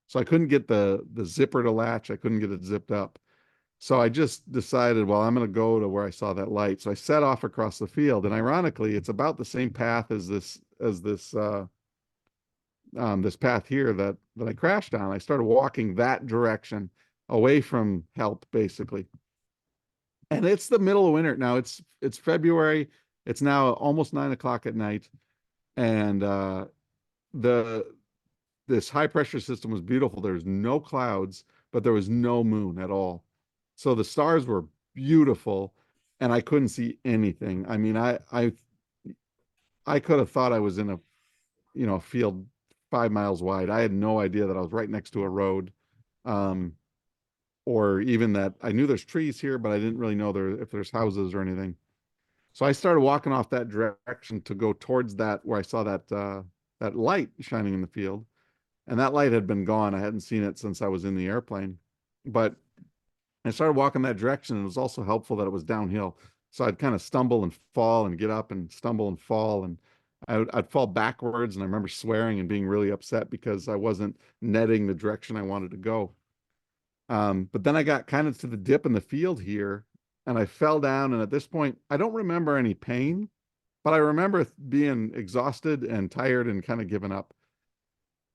so I couldn't get the zipper to latch. I couldn't get it zipped up. So I just decided, well, I'm going to go to where I saw that light. So I set off across the field, and ironically, it's about the same path as this path here that I crashed on. I started walking that direction away from help, basically. And it's the middle of winter now. It's February. It's now almost 9 o'clock at night, and this high pressure system was beautiful. There's no clouds, but there was no moon at all. So the stars were beautiful, and I couldn't see anything. I mean, I could have thought I was in a field 5 miles wide. I had no idea that I was right next to a road, or even that I knew there's trees here, but I didn't really know if there's houses or anything. So I started walking off that direction to go towards that where I saw that light shining in the field, and that light had been gone. I hadn't seen it since I was in the airplane, but I started walking that direction, and it was also helpful that it was downhill. So I'd kind of stumble and fall and get up and stumble and fall, and I'd fall backwards. And I remember swearing and being really upset because I wasn't netting the direction I wanted to go. But then I got kind of to the dip in the field here, and I fell down. And at this point, I don't remember any pain, but I remember being exhausted and tired and kind of giving up.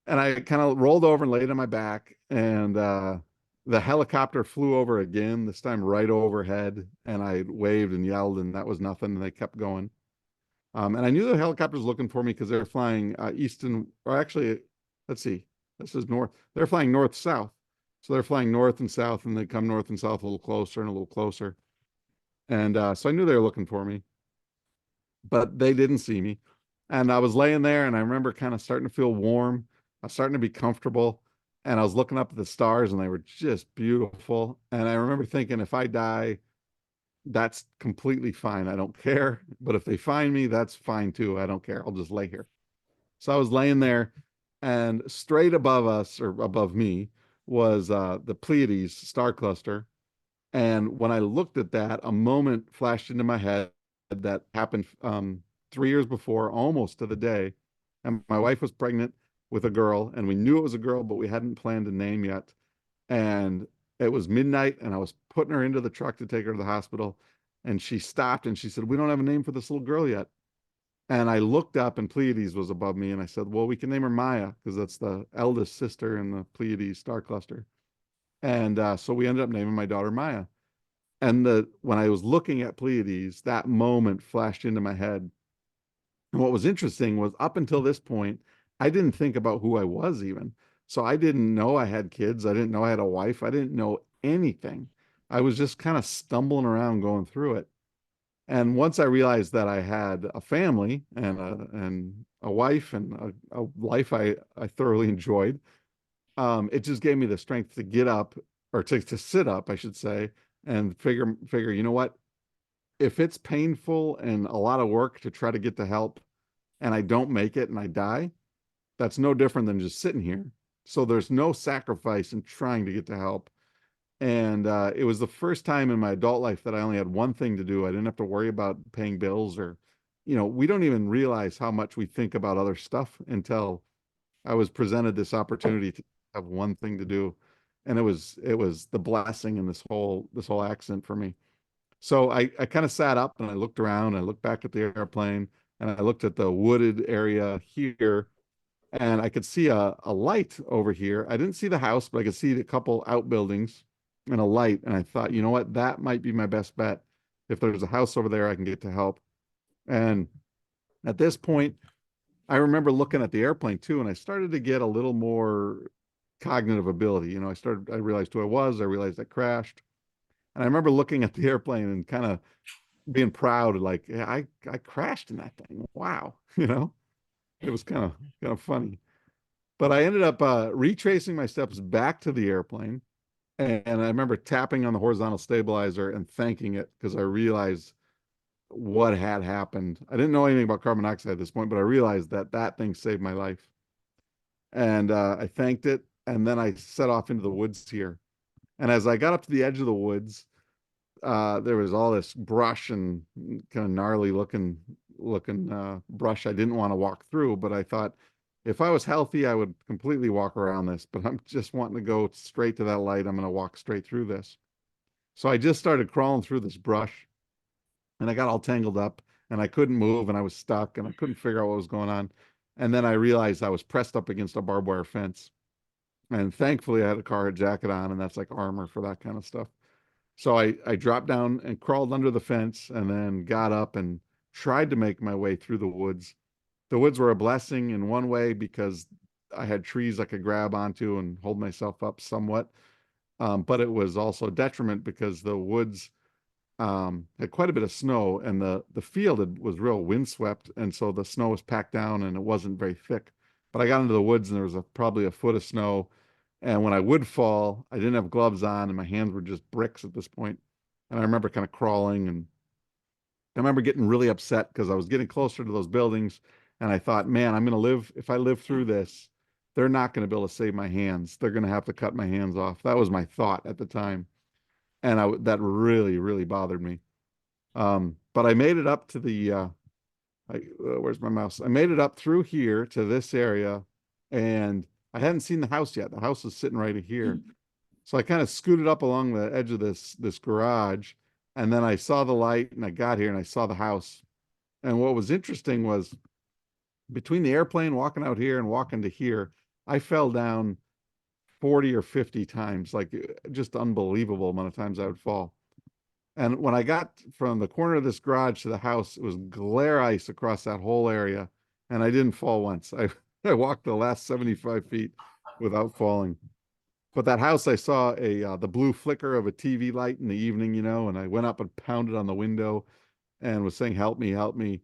And I kind of rolled over and laid on my back, and the helicopter flew over again, this time right overhead, and I waved and yelled, and that was nothing, and they kept going. And I knew the helicopter was looking for me because they were flying east and, or actually, let's see, this is north. They're flying north-south. So they're flying north and south, and they come north and south a little closer and a little closer. And so I knew they were looking for me, but they didn't see me. And I was laying there, and I remember kind of starting to feel warm. I was starting to be comfortable, and I was looking up at the stars, and they were just beautiful. And I remember thinking, if I die, that's completely fine. I don't care. But if they find me, that's fine too. I don't care. I'll just lay here. So I was laying there, and straight above us, or above me, was the Pleiades star cluster. And when I looked at that, a moment flashed into my head that happened 3 years before, almost to the day. And my wife was pregnant with a girl, and we knew it was a girl, but we hadn't planned a name yet. And it was midnight, and I was putting her into the truck to take her to the hospital. And she stopped and she said, "We don't have a name for this little girl yet." And I looked up, and Pleiades was above me. And I said, "Well, we can name her Maya, because that's the eldest sister in the Pleiades star cluster." And so we ended up naming my daughter Maya. And when I was looking at Pleiades, that moment flashed into my head. And what was interesting was, up until this point, I didn't think about who I was even. So I didn't know I had kids. I didn't know I had a wife. I didn't know anything. I was just kind of stumbling around going through it. And once I realized that I had a family and a wife and a life I thoroughly enjoyed, it just gave me the strength to get up, or to sit up, I should say, and figure, you know what? If it's painful and a lot of work to try to get the help, and I don't make it and I die, that's no different than just sitting here. So there's no sacrifice in trying to get to help. And it was the first time in my adult life that I only had one thing to do. I didn't have to worry about paying bills, or, we don't even realize how much we think about other stuff until I was presented this opportunity to have one thing to do. And it was the blessing in this whole accident for me. So I kind of sat up, and I looked around, I looked back at the airplane, and I looked at the wooded area here, and I could see a light over here. I didn't see the house, but I could see a couple outbuildings and a light. And I thought, you know what, that might be my best bet. If there's a house over there, I can get to help. And at this point, I remember looking at the airplane too, and I started to get a little more cognitive ability. I realized who I was. I realized I crashed. And I remember looking at the airplane and kind of being proud, like, yeah, I crashed in that thing. Wow. It was kind of funny. But I ended up retracing my steps back to the airplane. And I remember tapping on the horizontal stabilizer and thanking it, because I realized what had happened. I didn't know anything about carbon monoxide at this point, but I realized that thing saved my life. And I thanked it. And then I set off into the woods here. And as I got up to the edge of the woods, there was all this brush and kind of gnarly looking brush I didn't want to walk through. But I thought, if I was healthy, I would completely walk around this. But I'm just wanting to go straight to that light. I'm going to walk straight through this. So I just started crawling through this brush, and I got all tangled up, and I couldn't move, and I was stuck, and I couldn't figure out what was going on. And then I realized I was pressed up against a barbed wire fence. And thankfully I had a carhartt jacket on, and that's like armor for that kind of stuff. So I dropped down and crawled under the fence, and then got up and tried to make my way through the woods. The woods were a blessing in one way, because I had trees I could grab onto and hold myself up somewhat. But it was also a detriment, because the woods had quite a bit of snow, and the field was real windswept. And so the snow was packed down, and it wasn't very thick. But I got into the woods, and there was probably a foot of snow. And when I would fall, I didn't have gloves on, and my hands were just bricks at this point. And I remember kind of crawling, and I remember getting really upset, because I was getting closer to those buildings. And I thought, man, I'm going to live. If I live through this, they're not going to be able to save my hands. They're going to have to cut my hands off. That was my thought at the time. And that really, really bothered me. But I made it up to the, where's my mouse? I made it up through here to this area, and I hadn't seen the house yet. The house was sitting right here. So I kind of scooted up along the edge of this garage, and then I saw the light, and I got here, and I saw the house. And what was interesting was, between the airplane, walking out here, and walking to here, I fell down 40 or 50 times, like just unbelievable amount of times I would fall. And when I got from the corner of this garage to the house, it was glare ice across that whole area. And I didn't fall once. I walked the last 75 feet without falling. But that house, I saw the blue flicker of a TV light in the evening, and I went up and pounded on the window and was saying, help me, help me.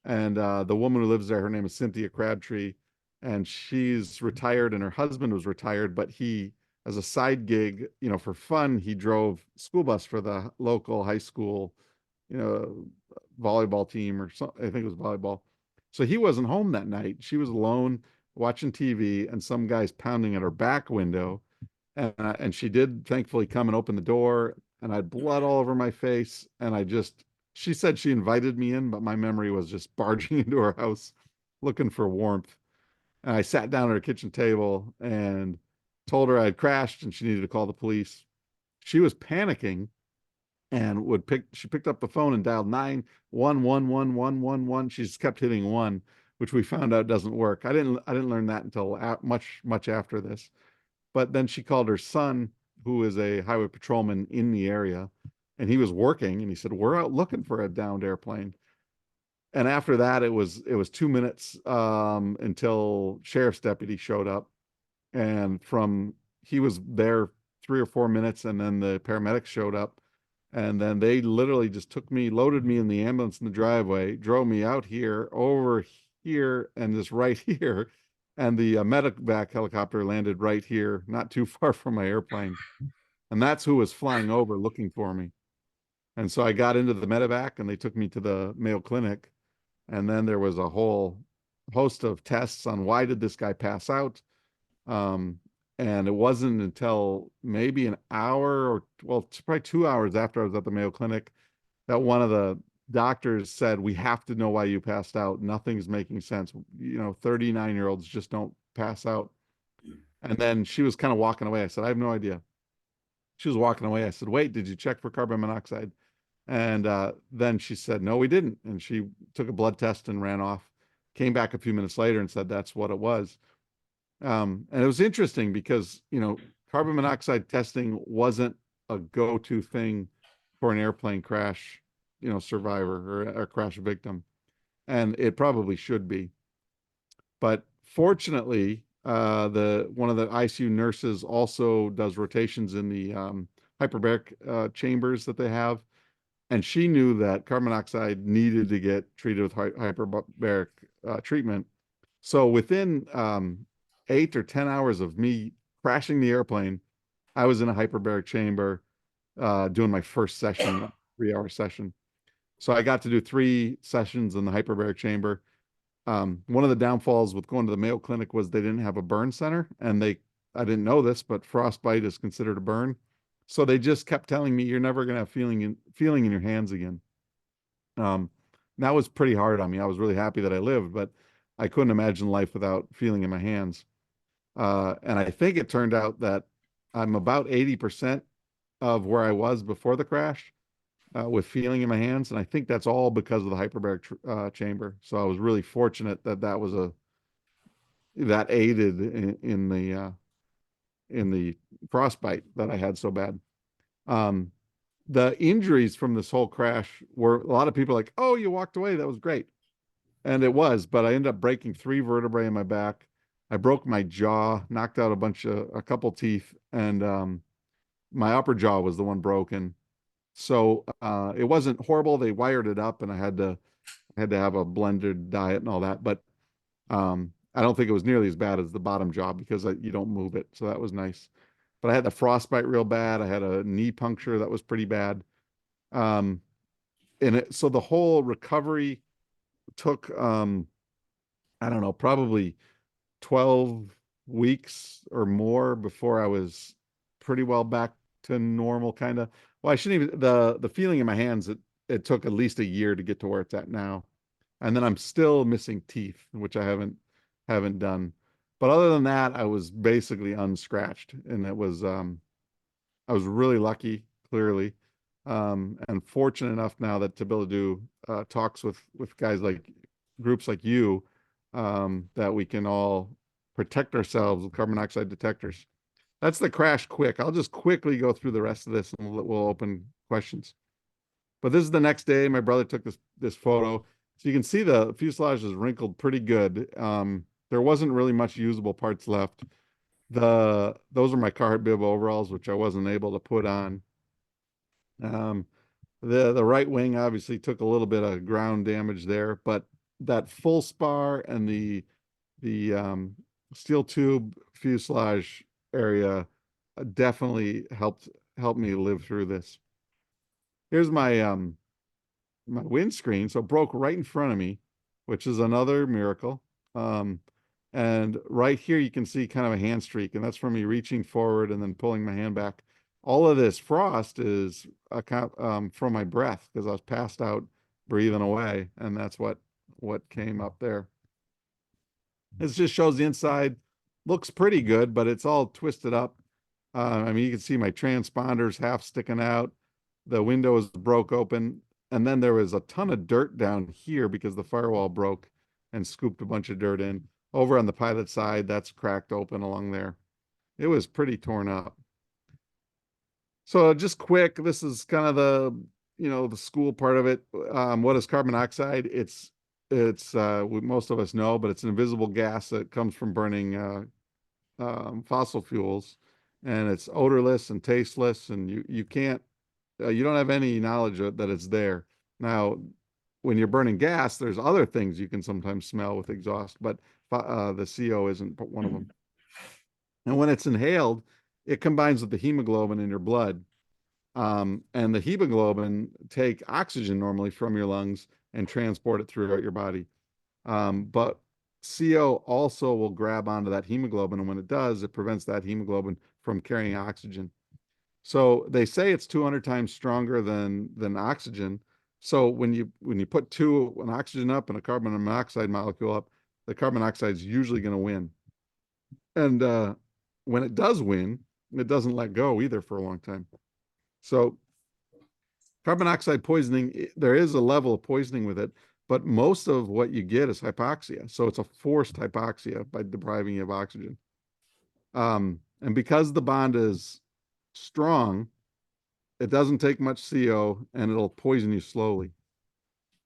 And the woman who lives there, her name is Cynthia Crabtree, and she's retired and her husband was retired, but he, as a side gig, for fun, he drove school bus for the local high school, volleyball team or something. I think it was volleyball. So he wasn't home that night. She was alone watching TV and some guy's pounding at her back window. And she did thankfully come and open the door, and I had blood all over my face. And she said she invited me in, but my memory was just barging into her house looking for warmth. And I sat down at her kitchen table and told her I had crashed and she needed to call the police. She was panicking and she picked up the phone and dialed 9111111. She just kept hitting one, which we found out doesn't work. I didn't learn that until much after this. But then she called her son, who is a highway patrolman in the area, and he was working, and he said, we're out looking for a downed airplane. And after that, it was 2 minutes until sheriff's deputy showed up. And he was there 3 or 4 minutes, and then the paramedics showed up. And then they literally just loaded me in the ambulance in the driveway, drove me out here, over here, and just right here. And the medevac helicopter landed right here, not too far from my airplane. And that's who was flying over looking for me. And so I got into the medevac and they took me to the Mayo Clinic. And then there was a whole host of tests on why did this guy pass out. And it wasn't until maybe an hour it's probably 2 hours after I was at the Mayo Clinic that one of the doctors said, we have to know why you passed out. Nothing's making sense. 39-year-olds just don't pass out. And then she was kind of walking away. I said, I have no idea. She was walking away. I said, wait, did you check for carbon monoxide? And then she said, no, we didn't. And she took a blood test and ran off, came back a few minutes later and said, that's what it was. And it was interesting because, carbon monoxide testing wasn't a go-to thing for an airplane crash survivor or a crash victim. And it probably should be. But fortunately, one of the ICU nurses also does rotations in the hyperbaric chambers that they have. And she knew that carbon monoxide needed to get treated with hyperbaric treatment. So within 8 or 10 hours of me crashing the airplane, I was in a hyperbaric chamber doing my first session, 3-hour session. So I got to do 3 sessions in the hyperbaric chamber. One of the downfalls with going to the Mayo Clinic was they didn't have a burn center, and I didn't know this, but frostbite is considered a burn. So they just kept telling me, you're never going to have feeling in your hands again. That was pretty hard on me. I was really happy that I lived, but I couldn't imagine life without feeling in my hands. And I think it turned out that I'm about 80% of where I was before the crash. With feeling in my hands, and I think that's all because of the hyperbaric chamber. So I was really fortunate that that aided in the frostbite that I had so bad. The injuries from this whole crash were, a lot of people like, oh, you walked away, that was great, and it was, but I ended up breaking 3 vertebrae in my back. I broke my jaw, knocked out a couple teeth, and my upper jaw was the one broken. So it wasn't horrible. They wired it up, and I had to have a blended diet and all that. But I don't think it was nearly as bad as the bottom jaw because you don't move it. So that was nice. But I had the frostbite real bad. I had a knee puncture that was pretty bad. So the whole recovery took, I don't know, probably 12 weeks or more before I was pretty well back to normal, kind of. Well, I shouldn't even, the feeling in my hands, it took at least a year to get to where it's at now. And then I'm still missing teeth, which I haven't done. But other than that, I was basically unscratched. And I was really lucky, clearly. And fortunate enough now to be able to do talks with guys groups like you, that we can all protect ourselves with carbon monoxide detectors. that's the crash quick. I'll just quickly go through the rest of this and we'll open questions. But this is the next day. My brother took this photo. So you can see the fuselage is wrinkled pretty good. There wasn't really much usable parts left. Those are my carpet bib overalls, which I wasn't able to put on. The right wing obviously took a little bit of ground damage there, but that full spar and the steel tube fuselage area definitely helped me live through this. Here's my my windscreen. So it broke right in front of me, which is another miracle. And right here you can see kind of a hand streak, and that's from me reaching forward and then pulling my hand back. All of this frost is from my breath because I was passed out breathing away, and that's what came up there. This just shows the inside. Looks pretty good, but it's all twisted up. I mean, you can see my transponders half sticking out. The window is broke open, and then there was a ton of dirt down here because the firewall broke and scooped a bunch of dirt in. Over on the pilot side, that's cracked open along there. It was pretty torn up. So just quick, this is kind of the, the school part of it. What is carbon monoxide? It's most of us know, but it's an invisible gas that comes from burning fossil fuels, and it's odorless and tasteless, and you can't, you don't have any knowledge that it's there. Now, when you're burning gas, there's other things you can sometimes smell with exhaust, but the CO isn't one of them. And when it's inhaled, it combines with the hemoglobin in your blood. And the hemoglobin take oxygen normally from your lungs and transport it throughout your body. But CO also will grab onto that hemoglobin, and when it does, it prevents that hemoglobin from carrying oxygen. So they say it's 200 times stronger than oxygen. So when you put an oxygen up and a carbon monoxide molecule up, the carbon monoxide is usually going to win. And when it does win, it doesn't let go either for a long time. So carbon monoxide poisoning, there is a level of poisoning with it, but most of what you get is hypoxia. So it's a forced hypoxia by depriving you of oxygen. And because the bond is strong, it doesn't take much CO, and it'll poison you slowly.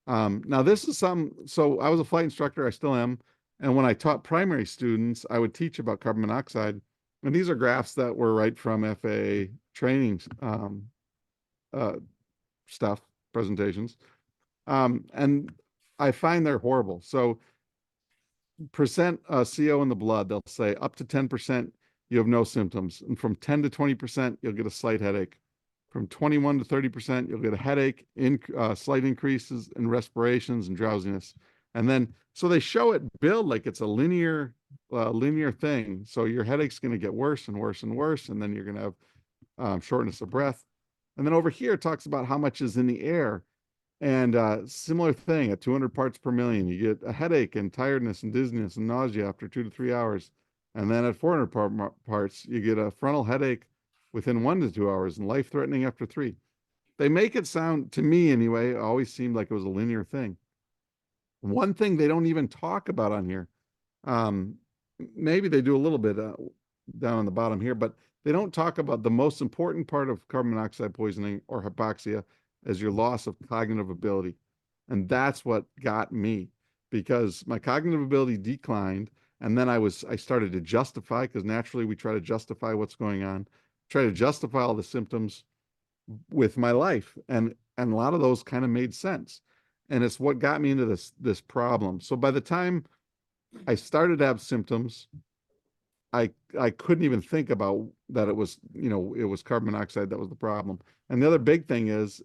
Now this is so I was a flight instructor, I still am. And when I taught primary students, I would teach about carbon monoxide. And these are graphs that were right from FAA training stuff, presentations. And I find they're horrible. So percent CO in the blood, they'll say up to 10%, you have no symptoms. And from 10 to 20%, you'll get a slight headache. From 21 to 30%, you'll get a headache, slight increases in respirations and drowsiness. And then, so they show it build like it's a linear thing. So your headache's going to get worse and worse and worse. And then you're going to have shortness of breath. And then over here, it talks about how much is in the air. And similar thing, at 200 parts per million, you get a headache and tiredness and dizziness and nausea after 2 to 3 hours. And then at 400 parts, you get a frontal headache within 1 to 2 hours and life-threatening after 3. They make it sound, to me anyway, it always seemed like it was a linear thing. One thing they don't even talk about on here, maybe they do a little bit down on the bottom here, but they don't talk about the most important part of carbon monoxide poisoning or hypoxia as your loss of cognitive ability. And that's what got me, because my cognitive ability declined. And then I started to justify, because naturally we try to justify what's going on, try to justify all the symptoms with my life. And a lot of those kind of made sense. And it's what got me into this problem. So by the time I started to have symptoms, I couldn't even think about that it was, it was carbon monoxide that was the problem. And the other big thing is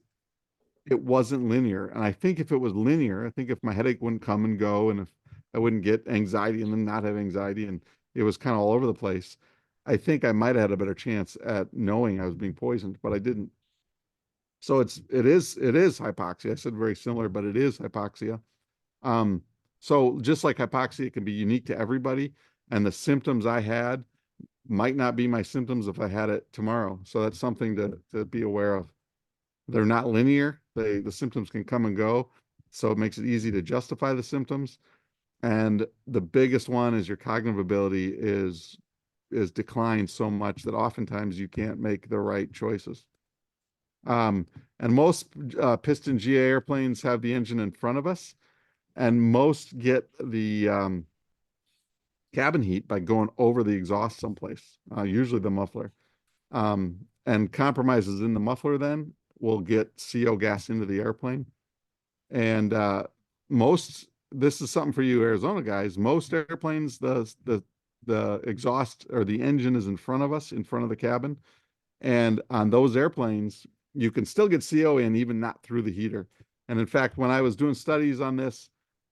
it wasn't linear. And I think if it was linear, I think if my headache wouldn't come and go, and if I wouldn't get anxiety and then not have anxiety, and it was kind of all over the place, I think I might have had a better chance at knowing I was being poisoned, but I didn't. So it is hypoxia. I said very similar, but it is hypoxia. So just like hypoxia, it can be unique to everybody, and the symptoms I had might not be my symptoms if I had it tomorrow. So that's something to be aware of. They're not linear. The symptoms can come and go, so it makes it easy to justify the symptoms. And the biggest one is your cognitive ability is is declined so much that oftentimes you can't make the right choices. And most piston GA airplanes have the engine in front of us, and most get the cabin heat by going over the exhaust someplace, usually the muffler. And compromises in the muffler then will get CO gas into the airplane. And this is something for you Arizona guys, most airplanes, the exhaust or the engine is in front of us, in front of the cabin. And on those airplanes, you can still get CO in, even not through the heater. And in fact, when I was doing studies on this,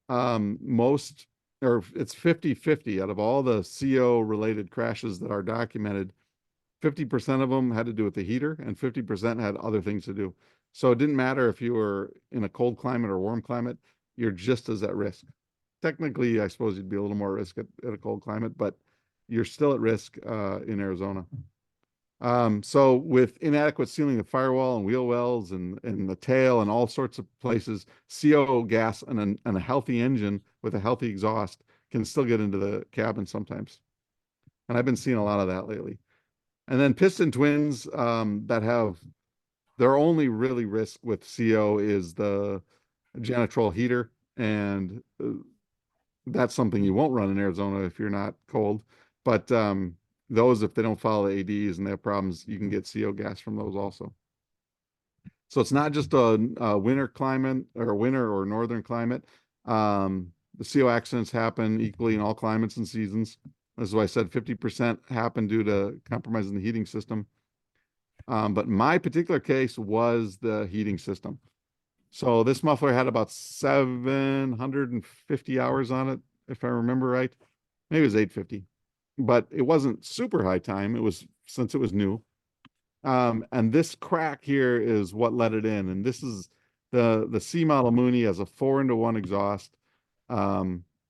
it's 50-50 out of all the CO related crashes that are documented. 50% of them had to do with the heater and 50% had other things to do. So it didn't matter if you were in a cold climate or warm climate, you're just as at risk. Technically, I suppose you'd be a little more at risk at a cold climate, but you're still at risk in Arizona. So with inadequate sealing of firewall and wheel wells and the tail and all sorts of places, CO gas and a healthy engine with a healthy exhaust can still get into the cabin sometimes. And I've been seeing a lot of that lately. And then piston twins that have their only really risk with CO is the Janitrol heater. And that's something you won't run in Arizona if you're not cold. But those, if they don't follow the ADs and they have problems, you can get CO gas from those also. So it's not just a winter climate or winter or northern climate. The CO accidents happen equally in all climates and seasons. This is why I said 50% happen due to compromising the heating system. But my particular case was the heating system. So this muffler had about 750 hours on it, if I remember right. Maybe it was 850, but it wasn't super high time. It was, since it was new. And this crack here is what let it in. And this is the C model Mooney has a 4-into-1 exhaust.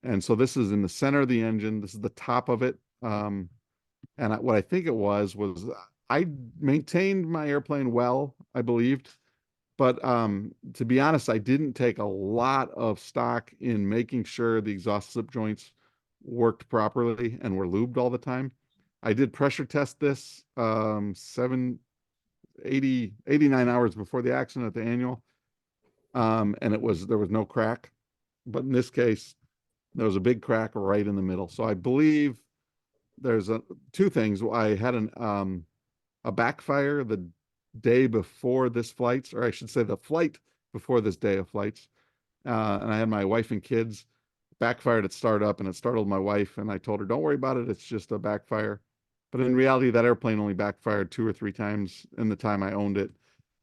And so this is in the center of the engine. This is the top of it. And what I think it was I maintained my airplane well, I believed. But to be honest, I didn't take a lot of stock in making sure the exhaust slip joints worked properly and were lubed all the time. I did pressure test this 89 hours before the accident at the annual. And there was no crack. But in this case, there was a big crack right in the middle. So I believe there's two things. I had a backfire the day before this flights, or I should say the flight before this day of flights. And I had my wife and kids. Backfired at startup, and it startled my wife, and I told her, don't worry about it, it's just a backfire. But in reality, that airplane only backfired 2 or 3 times in the time I owned it.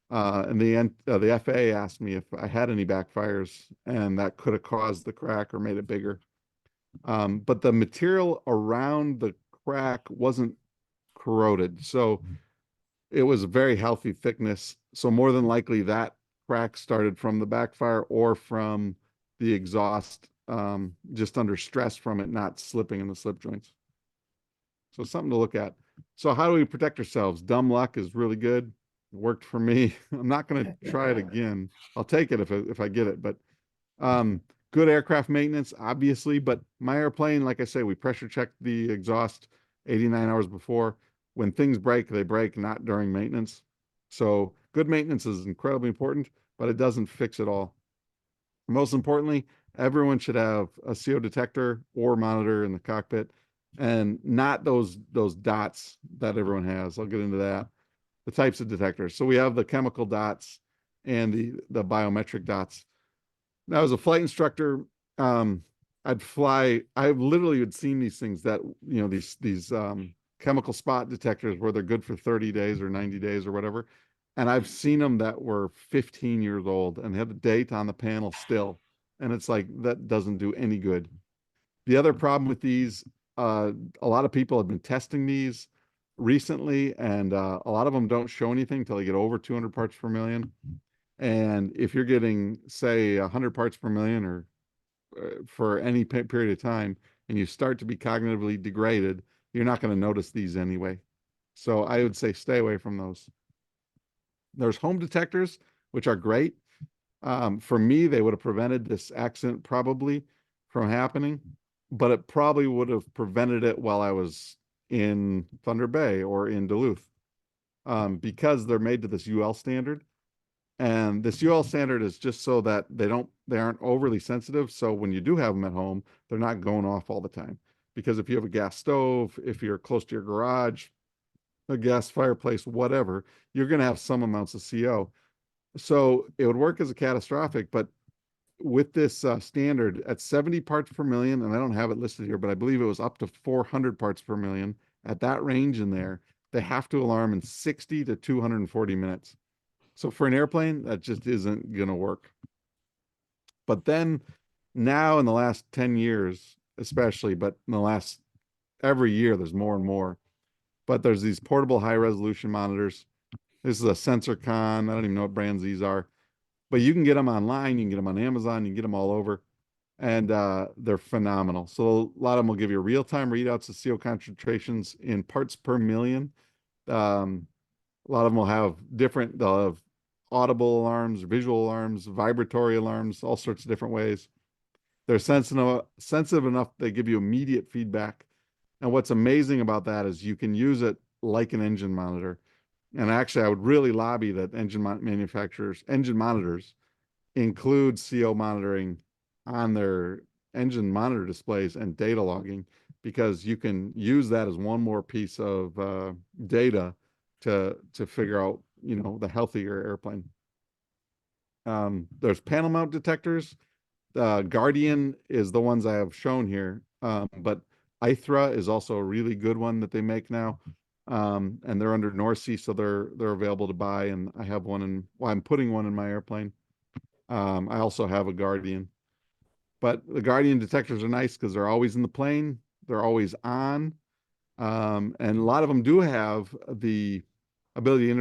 And the FAA asked me if I had any backfires, and that could have caused the crack or made it bigger. But the material around the crack wasn't corroded. So it was a very healthy thickness. So more than likely that crack started from the backfire or from the exhaust, just under stress from it not slipping in the slip joints. So something to look at. So how do we protect ourselves? Dumb luck is really good. It worked for me. I'm not going to try it again. I'll take it if I get it, but good aircraft maintenance, obviously. But my airplane, like I say, we pressure checked the exhaust 89 hours before. When things break, they break, not during maintenance. So good maintenance is incredibly important, but it doesn't fix it all. Most importantly, everyone should have a CO detector or monitor in the cockpit, and not those dots that everyone has. I'll get into that. The types of detectors. So we have the chemical dots and the biometric dots. Now, as a flight instructor, I literally had seen these things that, these chemical spot detectors where they're good for 30 days or 90 days or whatever. And I've seen them that were 15 years old and have the date on the panel still. And it's like, that doesn't do any good. The other problem with these, a lot of people have been testing these recently, and a lot of them don't show anything until they get over 200 parts per million. And if you're getting, say, 100 parts per million or for any period of time, and you start to be cognitively degraded, you're not going to notice these anyway. So I would say stay away from those. There's home detectors, which are great. For me, they would have prevented this accident probably from happening, but it probably would have prevented it while I was in Thunder Bay or in Duluth, because they're made to this UL standard. And this UL standard is just so that they aren't overly sensitive. So when you do have them at home, they're not going off all the time. Because if you have a gas stove, if you're close to your garage, a gas fireplace, whatever, you're going to have some amounts of CO. So it would work as a catastrophic, but with this standard at 70 parts per million, and I don't have it listed here, but I believe it was up to 400 parts per million at that range in there, they have to alarm in 60 to 240 minutes. So for an airplane, that just isn't going to work. But then now in the last 10 years, especially, but in the last every year, there's more and more. But there's these portable high resolution monitors. This is a SensorCon. I don't even know what brands these are, but you can get them online. You can get them on Amazon. You can get them all over. And they're phenomenal. So a lot of them will give you real-time readouts of CO concentrations in parts per million. A lot of them will have they'll have audible alarms, visual alarms, vibratory alarms, all sorts of different ways. They're sensitive enough, they give you immediate feedback. And what's amazing about that is you can use it like an engine monitor. And actually, I would really lobby that engine monitors include CO monitoring on their engine monitor displays and data logging, because you can use that as one more piece of data to figure out, the healthier airplane. There's panel mount detectors. Guardian is the ones I have shown here, but ITHRA is also a really good one that they make now, and they're under NORSEA, so they're available to buy. And I have one I'm putting one in my airplane. I also have a Guardian, but the Guardian detectors are nice because they're always in the plane, they're always on, and a lot of them do have the ability to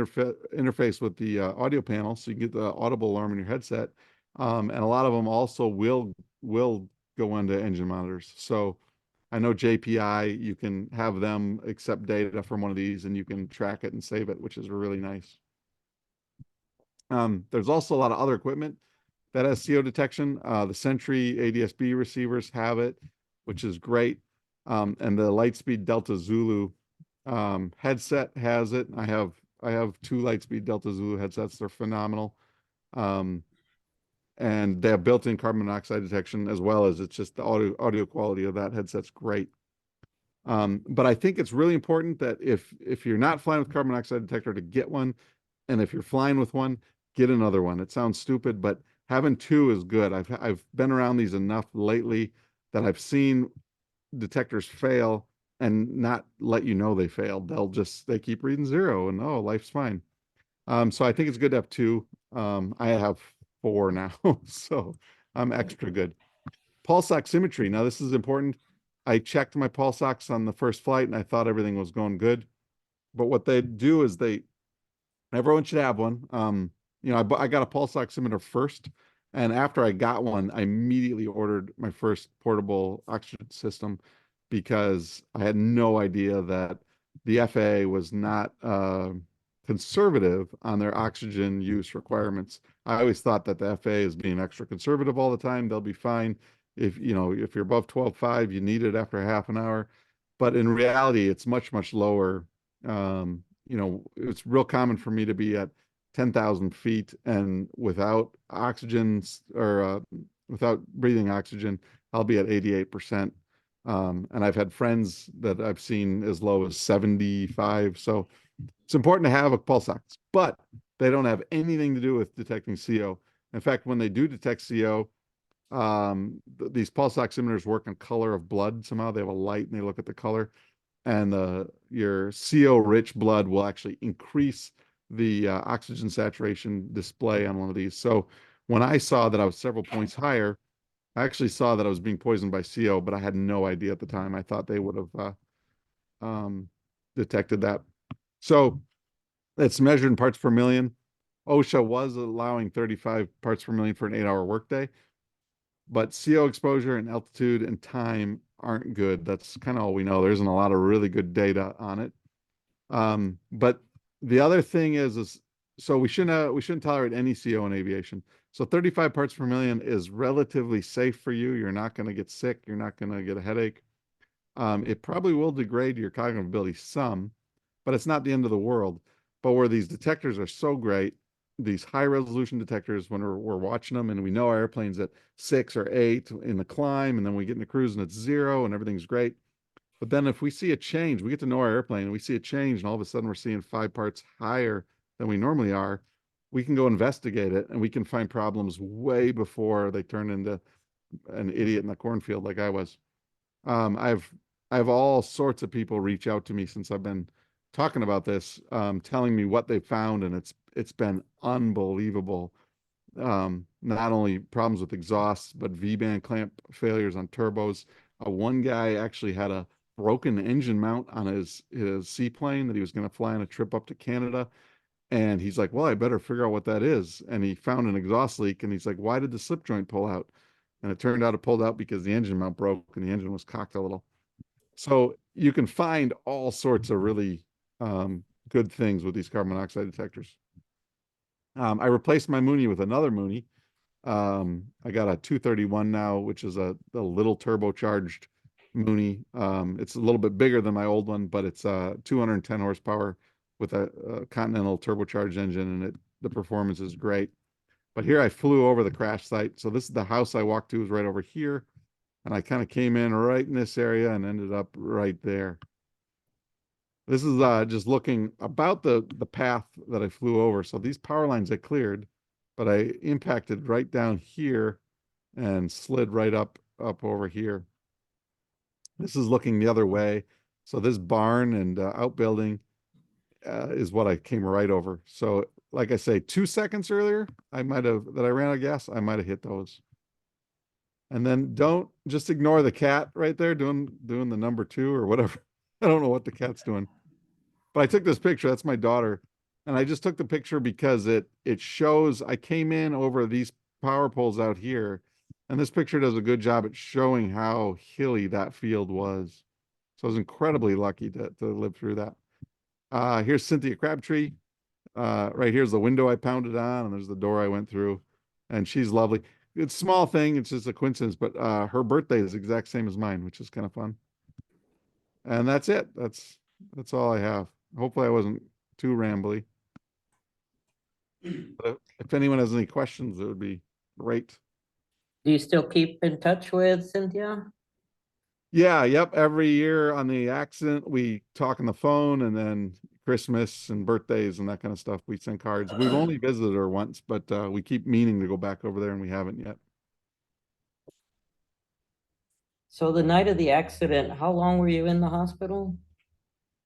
interface with the audio panel, so you can get the audible alarm in your headset. And a lot of them also will go into engine monitors. So I know JPI, you can have them accept data from one of these and you can track it and save it, which is really nice. There's also a lot of other equipment that has CO detection. The Sentry ADS-B receivers have it, which is great. And the Lightspeed Delta Zulu headset has it. I have two Lightspeed Delta Zulu headsets. They're phenomenal. And they have built-in carbon monoxide detection, as well as it's just the audio quality of that headset's great. But I think it's really important that if you're not flying with carbon monoxide detector, to get one. And if you're flying with one, get another one. It sounds stupid, but having two is good. I've been around these enough lately that I've seen detectors fail and not let you know they failed. They keep reading 0 and, oh, life's fine. So I think it's good to have two. I have 4 now, so I'm extra good. Pulse oximetry. Now this is important. I checked my pulse ox on the first flight and I thought everything was going good. But what they do is everyone should have one. I got a pulse oximeter first, and after I got one, I immediately ordered my first portable oxygen system, because I had no idea that the FAA was not conservative on their oxygen use requirements. I always thought that the FAA is being extra conservative all the time. They'll be fine. If you're above 12.5, you need it after half an hour. But in reality, it's much, much lower. It's real common for me to be at 10,000 feet and without oxygen or without breathing oxygen, I'll be at 88%. And I've had friends that I've seen as low as 75. So it's important to have a pulse ox, but they don't have anything to do with detecting CO. In fact, when they do detect CO, these pulse oximeters work on color of blood. Somehow they have a light and they look at the color, and your CO rich blood will actually increase the oxygen saturation display on one of these. So when I saw that I was several points higher, I actually saw that I was being poisoned by CO, but I had no idea at the time. I thought they would have detected that. So it's measured in parts per million. OSHA was allowing 35 parts per million for an 8-hour workday, but CO exposure and altitude and time aren't good. That's kind of all we know. There isn't a lot of really good data on it. But the other thing is so we shouldn't tolerate any CO in aviation. So 35 parts per million is relatively safe for you. You're not going to get sick. You're not going to get a headache. it probably will degrade your cognitive ability some, but it's not the end of the world. But where these detectors are so great, these high resolution detectors, when we're watching them and we know our airplane's at 6 or 8 in the climb, and then we get into cruise and it's 0 and everything's great. But then if we see a change, we get to know our airplane and we see a change and all of a sudden we're seeing 5 parts higher than we normally are, we can go investigate it and we can find problems way before they turn into an idiot in the cornfield like I was. I have all sorts of people reach out to me since I've been talking about this, telling me what they found, and it's been unbelievable. Not only problems with exhausts, but V-band clamp failures on turbos. One guy actually had a broken engine mount on his seaplane that he was going to fly on a trip up to Canada. And he's like, well, I better figure out what that is. And he found an exhaust leak, and he's like, why did the slip joint pull out? And it turned out it pulled out because the engine mount broke and the engine was cocked a little. So you can find all sorts of really good things with these carbon monoxide detectors. I replaced my Mooney with another Mooney. I got a 231 now, which is a little turbocharged Mooney. It's a little bit bigger than my old one, but it's 210 horsepower with a Continental turbocharged engine, and the performance is great. But here I flew over the crash site. So this is the house I walked to, is right over here. And I kind of came in right in this area and ended up right there. This is just looking about the path that I flew over. So these power lines I cleared, but I impacted right down here and slid right up over here. This is looking the other way. So this barn and outbuilding is what I came right over. So like I say, 2 seconds earlier, I ran out of gas, I might have hit those. And then don't just ignore the cat right there doing the number 2 or whatever. I don't know what the cat's doing. But I took this picture, that's my daughter. And I just took the picture because it shows I came in over these power poles out here. And this picture does a good job at showing how hilly that field was. So I was incredibly lucky to live through that. Here's Cynthia Crabtree. Right here's the window I pounded on, and there's the door I went through. And she's lovely. It's a small thing, it's just a coincidence, but her birthday is the exact same as mine, which is kind of fun. And that's it. That's all I have. Hopefully I wasn't too rambly. But if anyone has any questions, it would be great. Do you still keep in touch with Cynthia? Yeah, yep. Every year on the accident, we talk on the phone, and then Christmas and birthdays and that kind of stuff, we send cards. We've only visited her once, but we keep meaning to go back over there, and we haven't yet. So the night of the accident, how long were you in the hospital?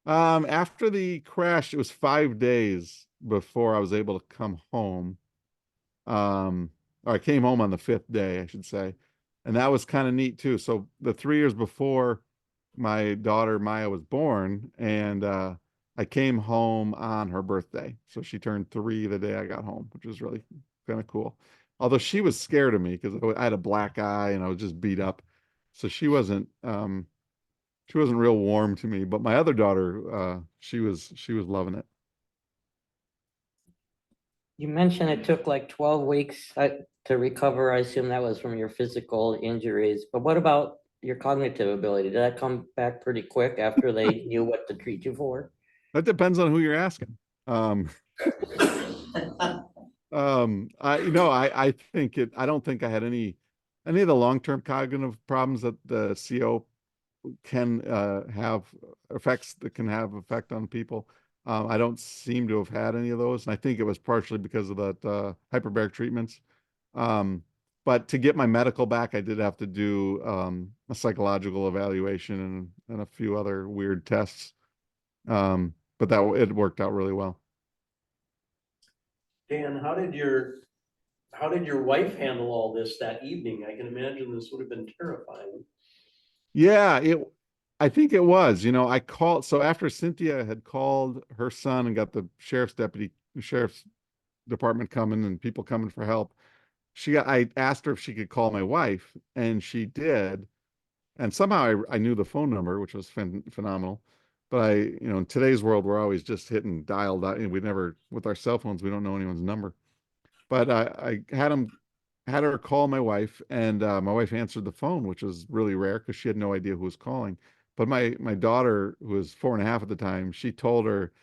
After the crash, it was 5 days before I was able to come home. Or I came home on the 5th day, I should say. And that was kind of neat too. So the 3 years before my daughter Maya was born, and I came home on her birthday. So she turned 3 the day I got home, which was really kind of cool. Although she was scared of me because I had a black eye and I was just beat up. So she wasn't real warm to me, but my other daughter, she was loving it. You mentioned it took like 12 weeks to recover. I assume that was from your physical injuries, but what about your cognitive ability? Did that come back pretty quick after they knew what to treat you for? That depends on who you're asking. I think I don't think I had any of the long-term cognitive problems that the CO can have effects that can have effect on people. I don't seem to have had any of those. And I think it was partially because of that hyperbaric treatments. But to get my medical back, I did have to do a psychological evaluation and a few other weird tests. But it worked out really well. Dan, how did your wife handle all this that evening? I can imagine this would have been terrifying. Yeah, I think it was. I called. So after Cynthia had called her son and got the sheriff's department coming and people coming for help, I asked her if she could call my wife, and she did. And somehow I knew the phone number, which was phenomenal. But in today's world, we're always just hitting dial. We never, with our cell phones, we don't know anyone's number. But I had her call my wife, and my wife answered the phone, which was really rare because she had no idea who was calling. But my daughter, who was 4.5 at the time, she told her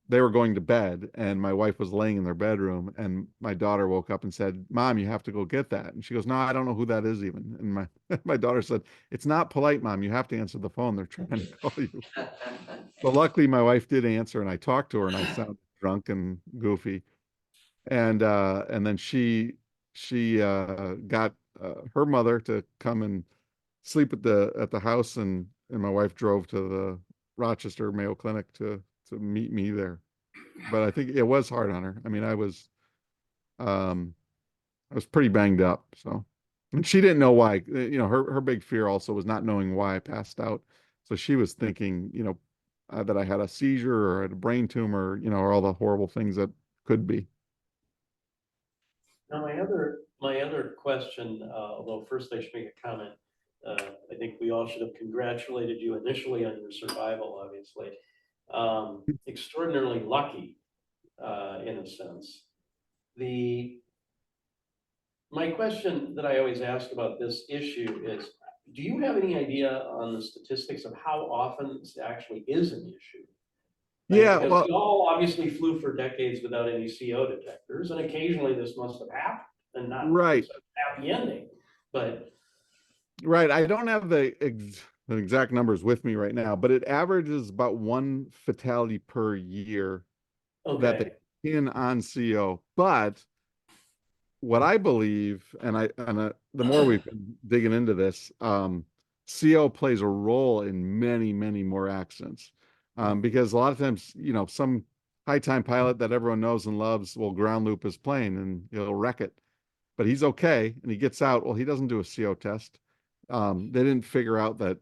they were going to bed, and my wife was laying in their bedroom, and my daughter woke up and said, "Mom, you have to go get that." And she goes, "No, I don't know who that is even." And my my daughter said, "It's not polite, Mom. You have to answer the phone. They're trying to call you." But luckily, my wife did answer, and I talked to her, and I sounded drunk and goofy. And then she got her mother to come and sleep at the house, and my wife drove to the Rochester Mayo Clinic to meet me there. But I think it was hard on her. I mean, um I was pretty banged up, so. And she didn't know why. Her big fear also was not knowing why I passed out. So she was thinking, that I had a seizure or had a brain tumor, or all the horrible things that could be. Now, my other question, although first I should make a comment. I think we all should have congratulated you initially on your survival, obviously. Extraordinarily lucky, in a sense. My question that I always ask about this issue is, do you have any idea on the statistics of how often this actually is an issue? Yeah, Because well, we all obviously flew for decades without any CO detectors, and occasionally this must have happened, and not right, such a happy ending, but. right. I don't have the exact numbers with me right now, but it averages about one fatality per year that Okay, they pin on CO. But what I believe, and the more we've been digging into this, CO plays a role in many, many more accidents. Because a lot of times, some high time pilot that everyone knows and loves will ground loop his plane and he'll wreck it. But he's okay and he gets out. Well, he doesn't do a CO test. They didn't figure out that,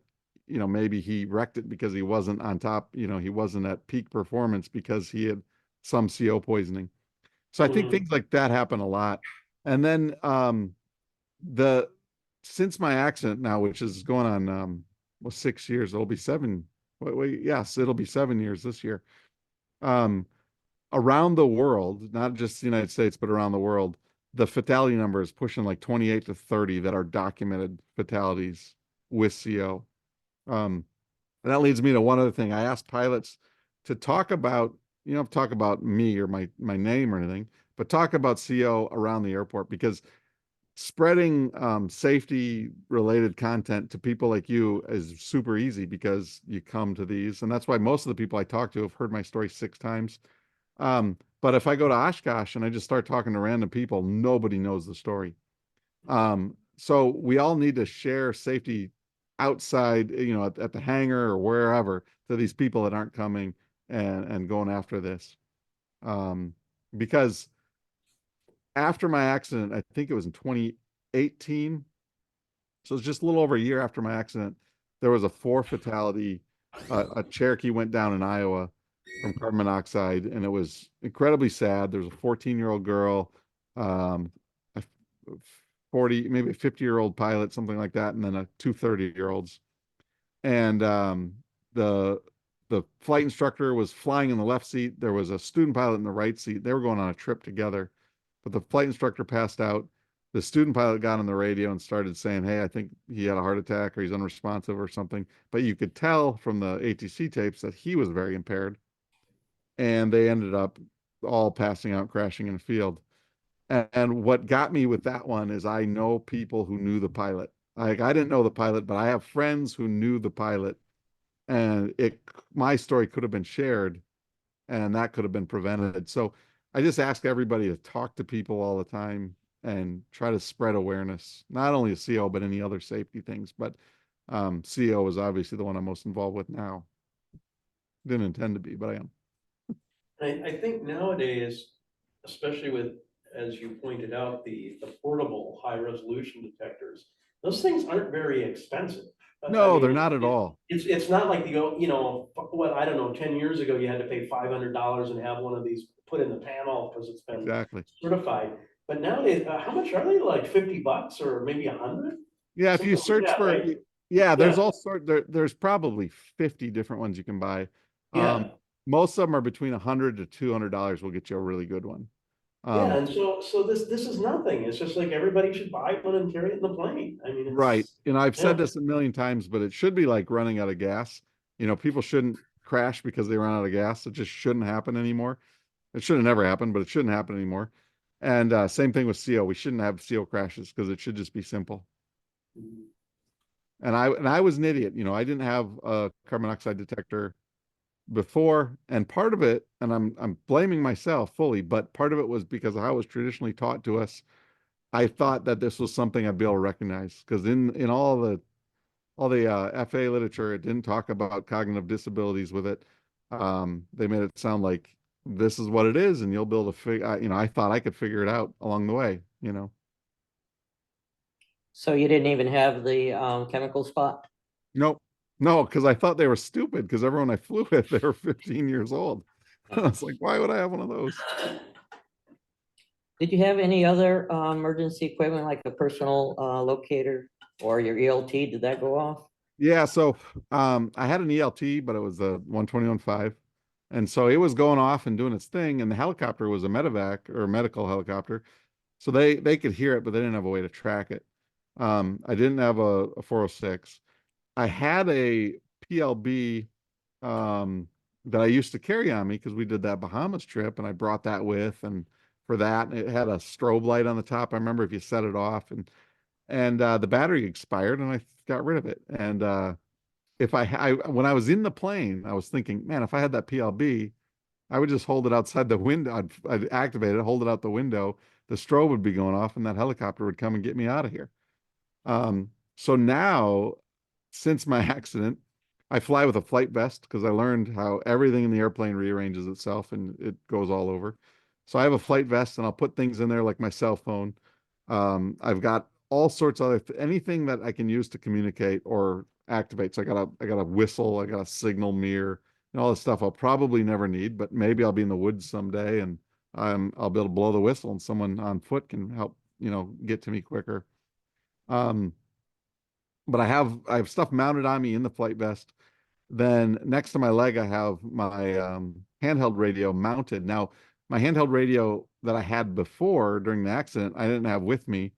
maybe he wrecked it because he wasn't on top, he wasn't at peak performance because he had some CO poisoning. So I think things like that happen a lot. And then the since my accident now, which is going on 6 years, it'll be seven. Yes, it'll be 7 years this year. Around the world, not just the United States, but around the world, the fatality number is pushing like 28 to 30 that are documented fatalities with CO. And that leads me to one other thing. I asked pilots to talk about, talk about me or my name or anything, but talk about CO around the airport, because spreading safety related content to people like you is super easy because you come to these. And that's why most of the people I talk to have heard my story 6 times. But if I go to Oshkosh and I just start talking to random people, nobody knows the story. So we all need to share safety outside, at the hangar or wherever, to these people that aren't coming and going after this. Because after my accident, I think it was in 2018. So it's just a little over a year after my accident, there was a 4 fatality. A Cherokee went down in Iowa from carbon monoxide, and it was incredibly sad. There was a 14-year-old girl, a 40, maybe a 50-year-old pilot, something like that, and then two 30-year-olds. And the flight instructor was flying in the left seat. There was a student pilot in the right seat. They were going on a trip together, but the flight instructor passed out. The student pilot got on the radio and started saying, "Hey, I think he had a heart attack or he's unresponsive or something." But you could tell from the ATC tapes that he was very impaired. And they ended up all passing out, crashing in a field. And what got me with that one is I know people who knew the pilot. Like, I didn't know the pilot, but I have friends who knew the pilot, and my story could have been shared, and that could have been prevented. So I just ask everybody to talk to people all the time and try to spread awareness, not only of CO, but any other safety things. But CO is obviously the one I'm most involved with now. Didn't intend to be, but I am. I think nowadays, especially with, as you pointed out, the portable high resolution detectors, those things aren't very expensive. I No, mean, they're not at all. It's not like what, I don't know, 10 years ago, you had to pay $500 and have one of these put in the panel because it's been Exactly. certified. But nowadays, how much are they? Like $50 or maybe 100? Yeah, if you search that, for, right? there's Yeah. all sort there's probably 50 different ones you can buy. Yeah. Most of them are between $100 to $200 will get you a really good one. Yeah, and so this is nothing. It's just like everybody should buy one and carry it in the plane. I mean, Right. it's, And I've said yeah. this a million times, but it should be like running out of gas. You know, people shouldn't crash because they run out of gas. It just shouldn't happen anymore. It should have never happened, but it shouldn't happen anymore. And same thing with CO. We shouldn't have CO crashes because it should just be simple. And I was an idiot. You know, I didn't have a carbon monoxide detector before, and part of it, and I'm blaming myself fully, but part of it was because I was traditionally taught to us. I thought that this was something I'd be able to recognize because in all the FA literature, it didn't talk about cognitive disabilities with it. They made it sound like this is what it is, and you'll be able to figure. You know, I thought I could figure it out along the way. You know, So you didn't even have the chemical spot? nope, no, because I thought they were stupid. Because everyone I flew with, they were 15 years old. I was like, why would I have one of those? Did you have any other emergency equipment like a personal locator or your ELT? Did that go off? Yeah, so I had an ELT, but it was a 121.5. And so it was going off and doing its thing, and the helicopter was a medevac or a medical helicopter. So they could hear it, but they didn't have a way to track it. I didn't have a 406. I had a PLB that I used to carry on me because we did that Bahamas trip, and I brought that with, and for that, it had a strobe light on the top. I remember if you set it off, and the battery expired, and I got rid of it. And if I when I was in the plane, I was thinking, man, if I had that PLB, I would just hold it outside the window. I'd activate it, hold it out the window. The strobe would be going off, and that helicopter would come and get me out of here. So now, since my accident, I fly with a flight vest because I learned how everything in the airplane rearranges itself and it goes all over. So I have a flight vest and I'll put things in there like my cell phone. I've got all sorts of anything that I can use to communicate or activate. So I got a whistle, I got a signal mirror, and all this stuff I'll probably never need, but maybe I'll be in the woods someday and I'll be able to blow the whistle and someone on foot can help, get to me quicker. Um, but I have stuff mounted on me in the flight vest. Then next to my leg, I have my handheld radio mounted. Now, my handheld radio that I had before during the accident, I didn't have with me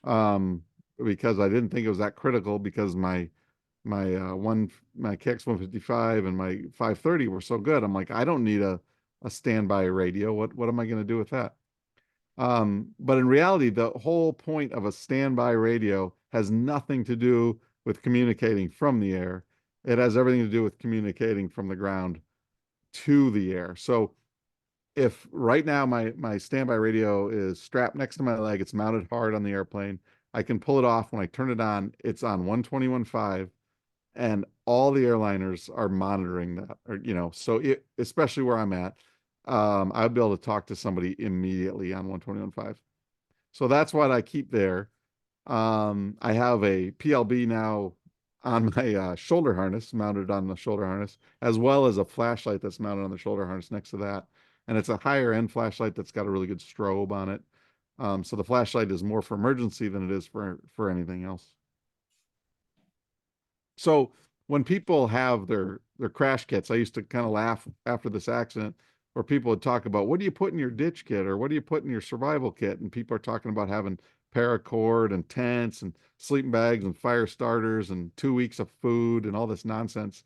um, because I didn't think it was that critical because my KX 155 and my 530 were so good. I'm like, I don't need a standby radio. What am I going to do with that? But in reality, the whole point of a standby radio has nothing to do with communicating from the air. It has everything to do with communicating from the ground to the air. So if right now my standby radio is strapped next to my leg, it's mounted hard on the airplane. I can pull it off. When I turn it on, it's on 121.5, and all the airliners are monitoring that. Or, so especially where I'm at, I'd be able to talk to somebody immediately on 121.5. So that's what I keep there. I have a PLB now on my shoulder harness, mounted on the shoulder harness, as well as a flashlight that's mounted on the shoulder harness next to that. And it's a higher end flashlight that's got a really good strobe on it. So the flashlight is more for emergency than it is for anything else. So when people have their crash kits, I used to kind of laugh after this accident where people would talk about, what do you put in your ditch kit or what do you put in your survival kit? And people are talking about having paracord and tents and sleeping bags and fire starters and 2 weeks of food and all this nonsense.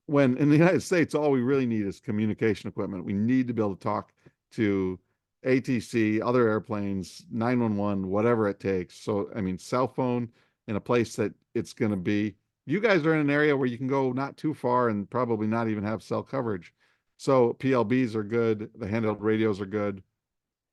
When in the United States, all we really need is communication equipment. We need to be able to talk to ATC, other airplanes, 911, whatever it takes. So, I mean, cell phone in a place that it's going to be. You guys are in an area where you can go not too far and probably not even have cell coverage. So PLBs are good. The handheld radios are good.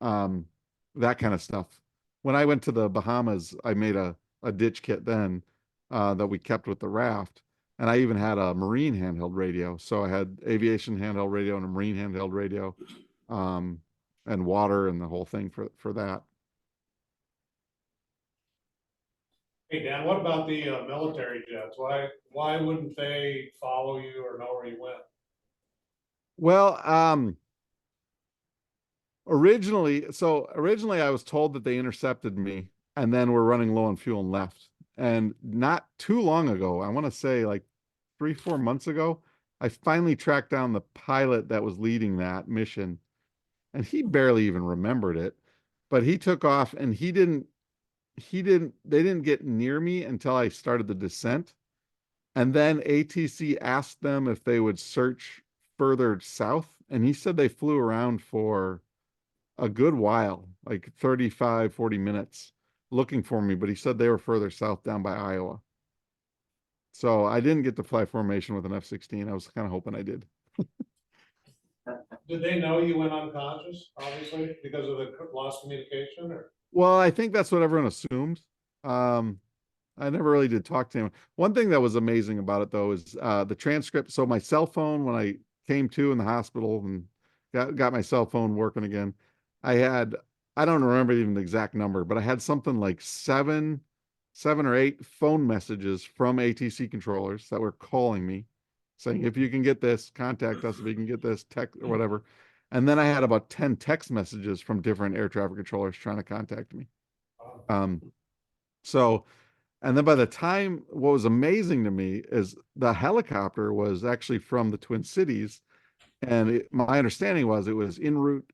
That kind of stuff. When I went to the Bahamas, I made a ditch kit then that we kept with the raft. And I even had a marine handheld radio. So I had aviation handheld radio and a marine handheld radio, and water and the whole thing for that. Hey, Dan, what about the military jets? Why wouldn't they follow you or know where you went? Well, originally I was told that they intercepted me and then we're running low on fuel and left. And not too long ago, I want to say like 3-4 months ago, I finally tracked down the pilot that was leading that mission. and he barely even remembered it, but he took off and they didn't get near me until I started the descent. And then ATC asked them if they would search further south. And he said they flew around for a good while, like 35, 40 minutes looking for me, but he said they were further south down by Iowa. So I didn't get to fly formation with an F-16. I was kind of hoping I did. Did they know you went unconscious, obviously, because of the lost communication, or? Well, I think that's what everyone assumed. I never really did talk to him. One thing that was amazing about it though is the transcript. So my cell phone, when I came to in the hospital and got my cell phone working again, I don't remember even the exact number, but I had something like seven or eight phone messages from ATC controllers that were calling me saying, if you can get this, contact us. If you can get this, text or whatever. And then I had about 10 text messages from different air traffic controllers trying to contact me. So, and then by the time, what was amazing to me is the helicopter was actually from the Twin Cities. And my understanding was it was en route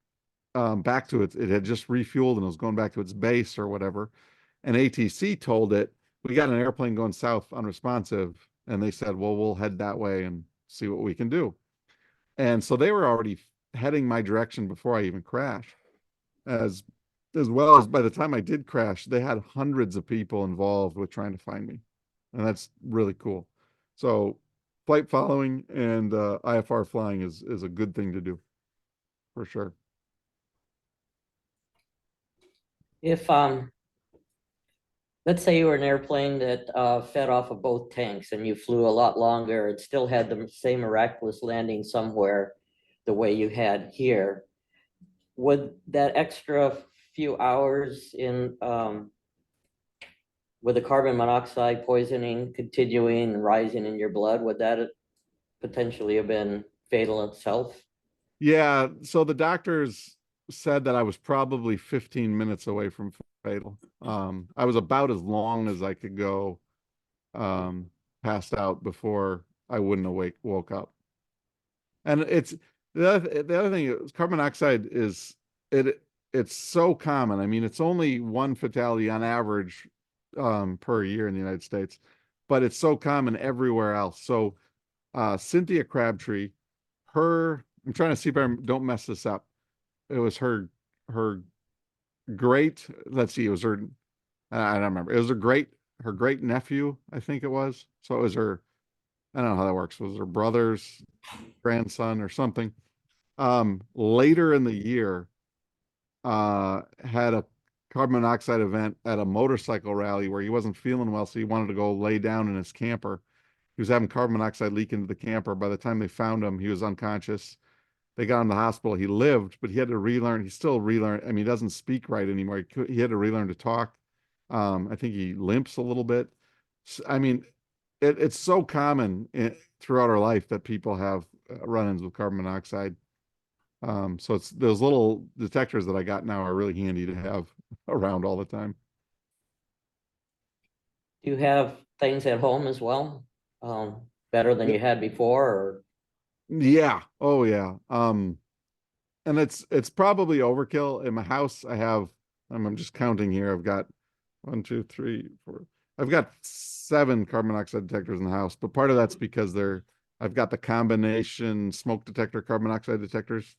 back to it had just refueled and it was going back to its base or whatever. And ATC told it, we got an airplane going south unresponsive. And they said, well, we'll head that way and see what we can do. And so they were already heading my direction before I even crashed. As well as by the time I did crash, they had hundreds of people involved with trying to find me. And that's really cool. So flight following and IFR flying is a good thing to do for sure. If, let's say you were an airplane that fed off of both tanks and you flew a lot longer and still had the same miraculous landing somewhere the way you had here, would that extra few hours in with the carbon monoxide poisoning continuing and rising in your blood, would that potentially have been fatal itself? Yeah, so the doctors said that I was probably 15 minutes away from fatal. I was about as long as I could go passed out before I wouldn't woke up. And it's the other thing is carbon monoxide is it's so common. I mean, it's only one fatality on average per year in the United States, but it's so common everywhere else. So Cynthia Crabtree, I'm trying to see if I don't mess this up. It was her great, let's see, it was her, I don't remember. It was her great nephew, I think it was. So it was her, I don't know how that works. It was her brother's grandson or something. Later in the year, had a carbon monoxide event at a motorcycle rally where he wasn't feeling well. So he wanted to go lay down in his camper. He was having carbon monoxide leak into the camper. By the time they found him, he was unconscious. They got him to the hospital. He lived, but he had to relearn. He still relearned. I mean, he doesn't speak right anymore. He had to relearn to talk. I think he limps a little bit. I mean, it's so common throughout our life that people have run-ins with carbon monoxide. So it's those little detectors that I got now are really handy to have around all the time. Do you have things at home as well? Better than you had before, or? Yeah. Oh yeah. And it's probably overkill. In my house, I'm just counting here. I've got 1, 2, 3, 4. I've got 7 carbon monoxide detectors in the house, but part of that's because I've got the combination smoke detector, carbon monoxide detectors.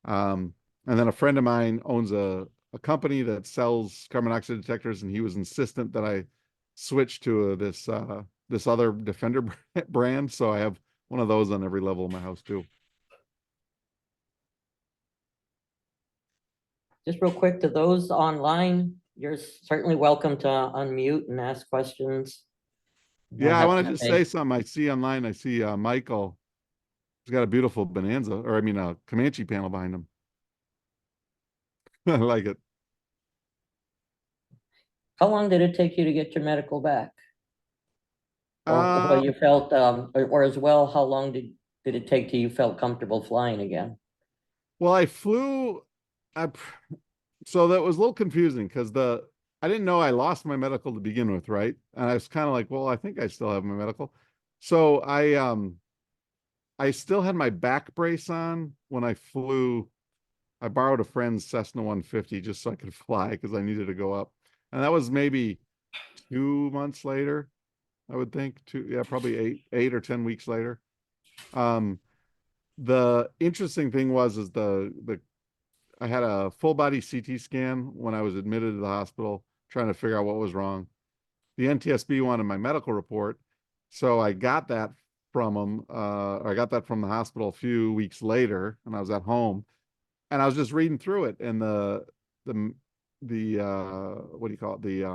And then a friend of mine owns a company that sells carbon monoxide detectors, and he was insistent that I switch to this other Defender brand. So I have one of those on every level of my house too. Just real quick, to those online, you're certainly welcome to unmute and ask questions. Yeah, I want to just say something. I see online, I see Michael. He's got a beautiful Bonanza, or I mean a Comanche panel behind him. I like it. How long did it take you to get your medical back? Or you felt, or as well, how long did it take till you felt comfortable flying again? Well, I flew, so that was a little confusing because I didn't know I lost my medical to begin with, right? And I was kind of like, well, I think I still have my medical. So I still had my back brace on when I flew I borrowed a friend's Cessna 150 just so I could fly because I needed to go up. And that was maybe 2 months later, I would think. Probably eight or 10 weeks later. The interesting thing is I had a full body CT scan when I was admitted to the hospital, trying to figure out what was wrong. The NTSB wanted my medical report, so I got that from them. I got that from the hospital a few weeks later, and I was at home, and I was just reading through it, and the what do you call it, the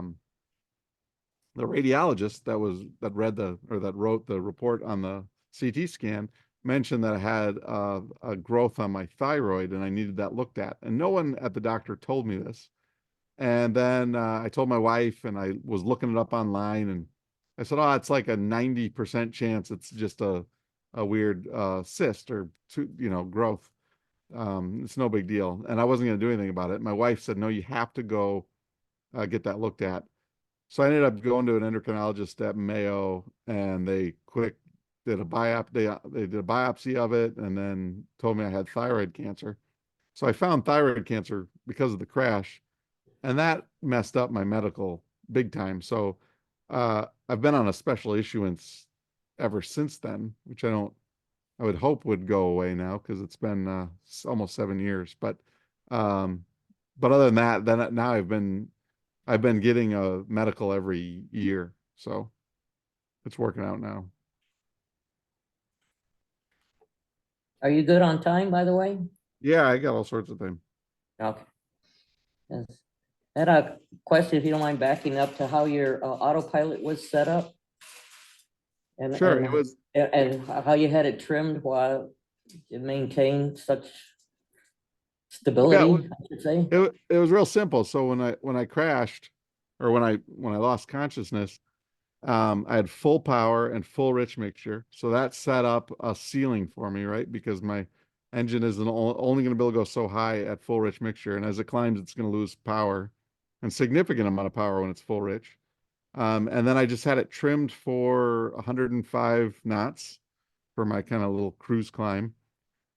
radiologist that wrote the report on the CT scan mentioned that I had a growth on my thyroid and I needed that looked at. And no one at the doctor told me this. And then I told my wife, and I was looking it up online, and I said, "Oh, it's like a 90% chance it's just a weird cyst or growth. It's no big deal." And I wasn't going to do anything about it. My wife said, "No, you have to go get that looked at." So I ended up going to an endocrinologist at Mayo, and they did a biopsy of it, and then told me I had thyroid cancer. So I found thyroid cancer because of the crash, and that messed up my medical big time. So I've been on a special issuance ever since then, which I would hope would go away now because it's been almost 7 years. But other than that, then now I've been getting a medical every year, so it's working out now. Are you good on time, by the way? Yeah, I got all sorts of things. Okay. Yes. I had a question, if you don't mind backing up to how your autopilot was set up. And, Sure, and, it was. and how you had it trimmed while it maintained such stability, I should say. It was real simple. So when I crashed, or when I lost consciousness, I had full power and full rich mixture. So that set up a ceiling for me, right? Because my engine is only going to be able to go so high at full rich mixture, and as it climbs, it's going to lose power, and significant amount of power when it's full rich. And then I just had it trimmed for 105 knots for my kind of little cruise climb.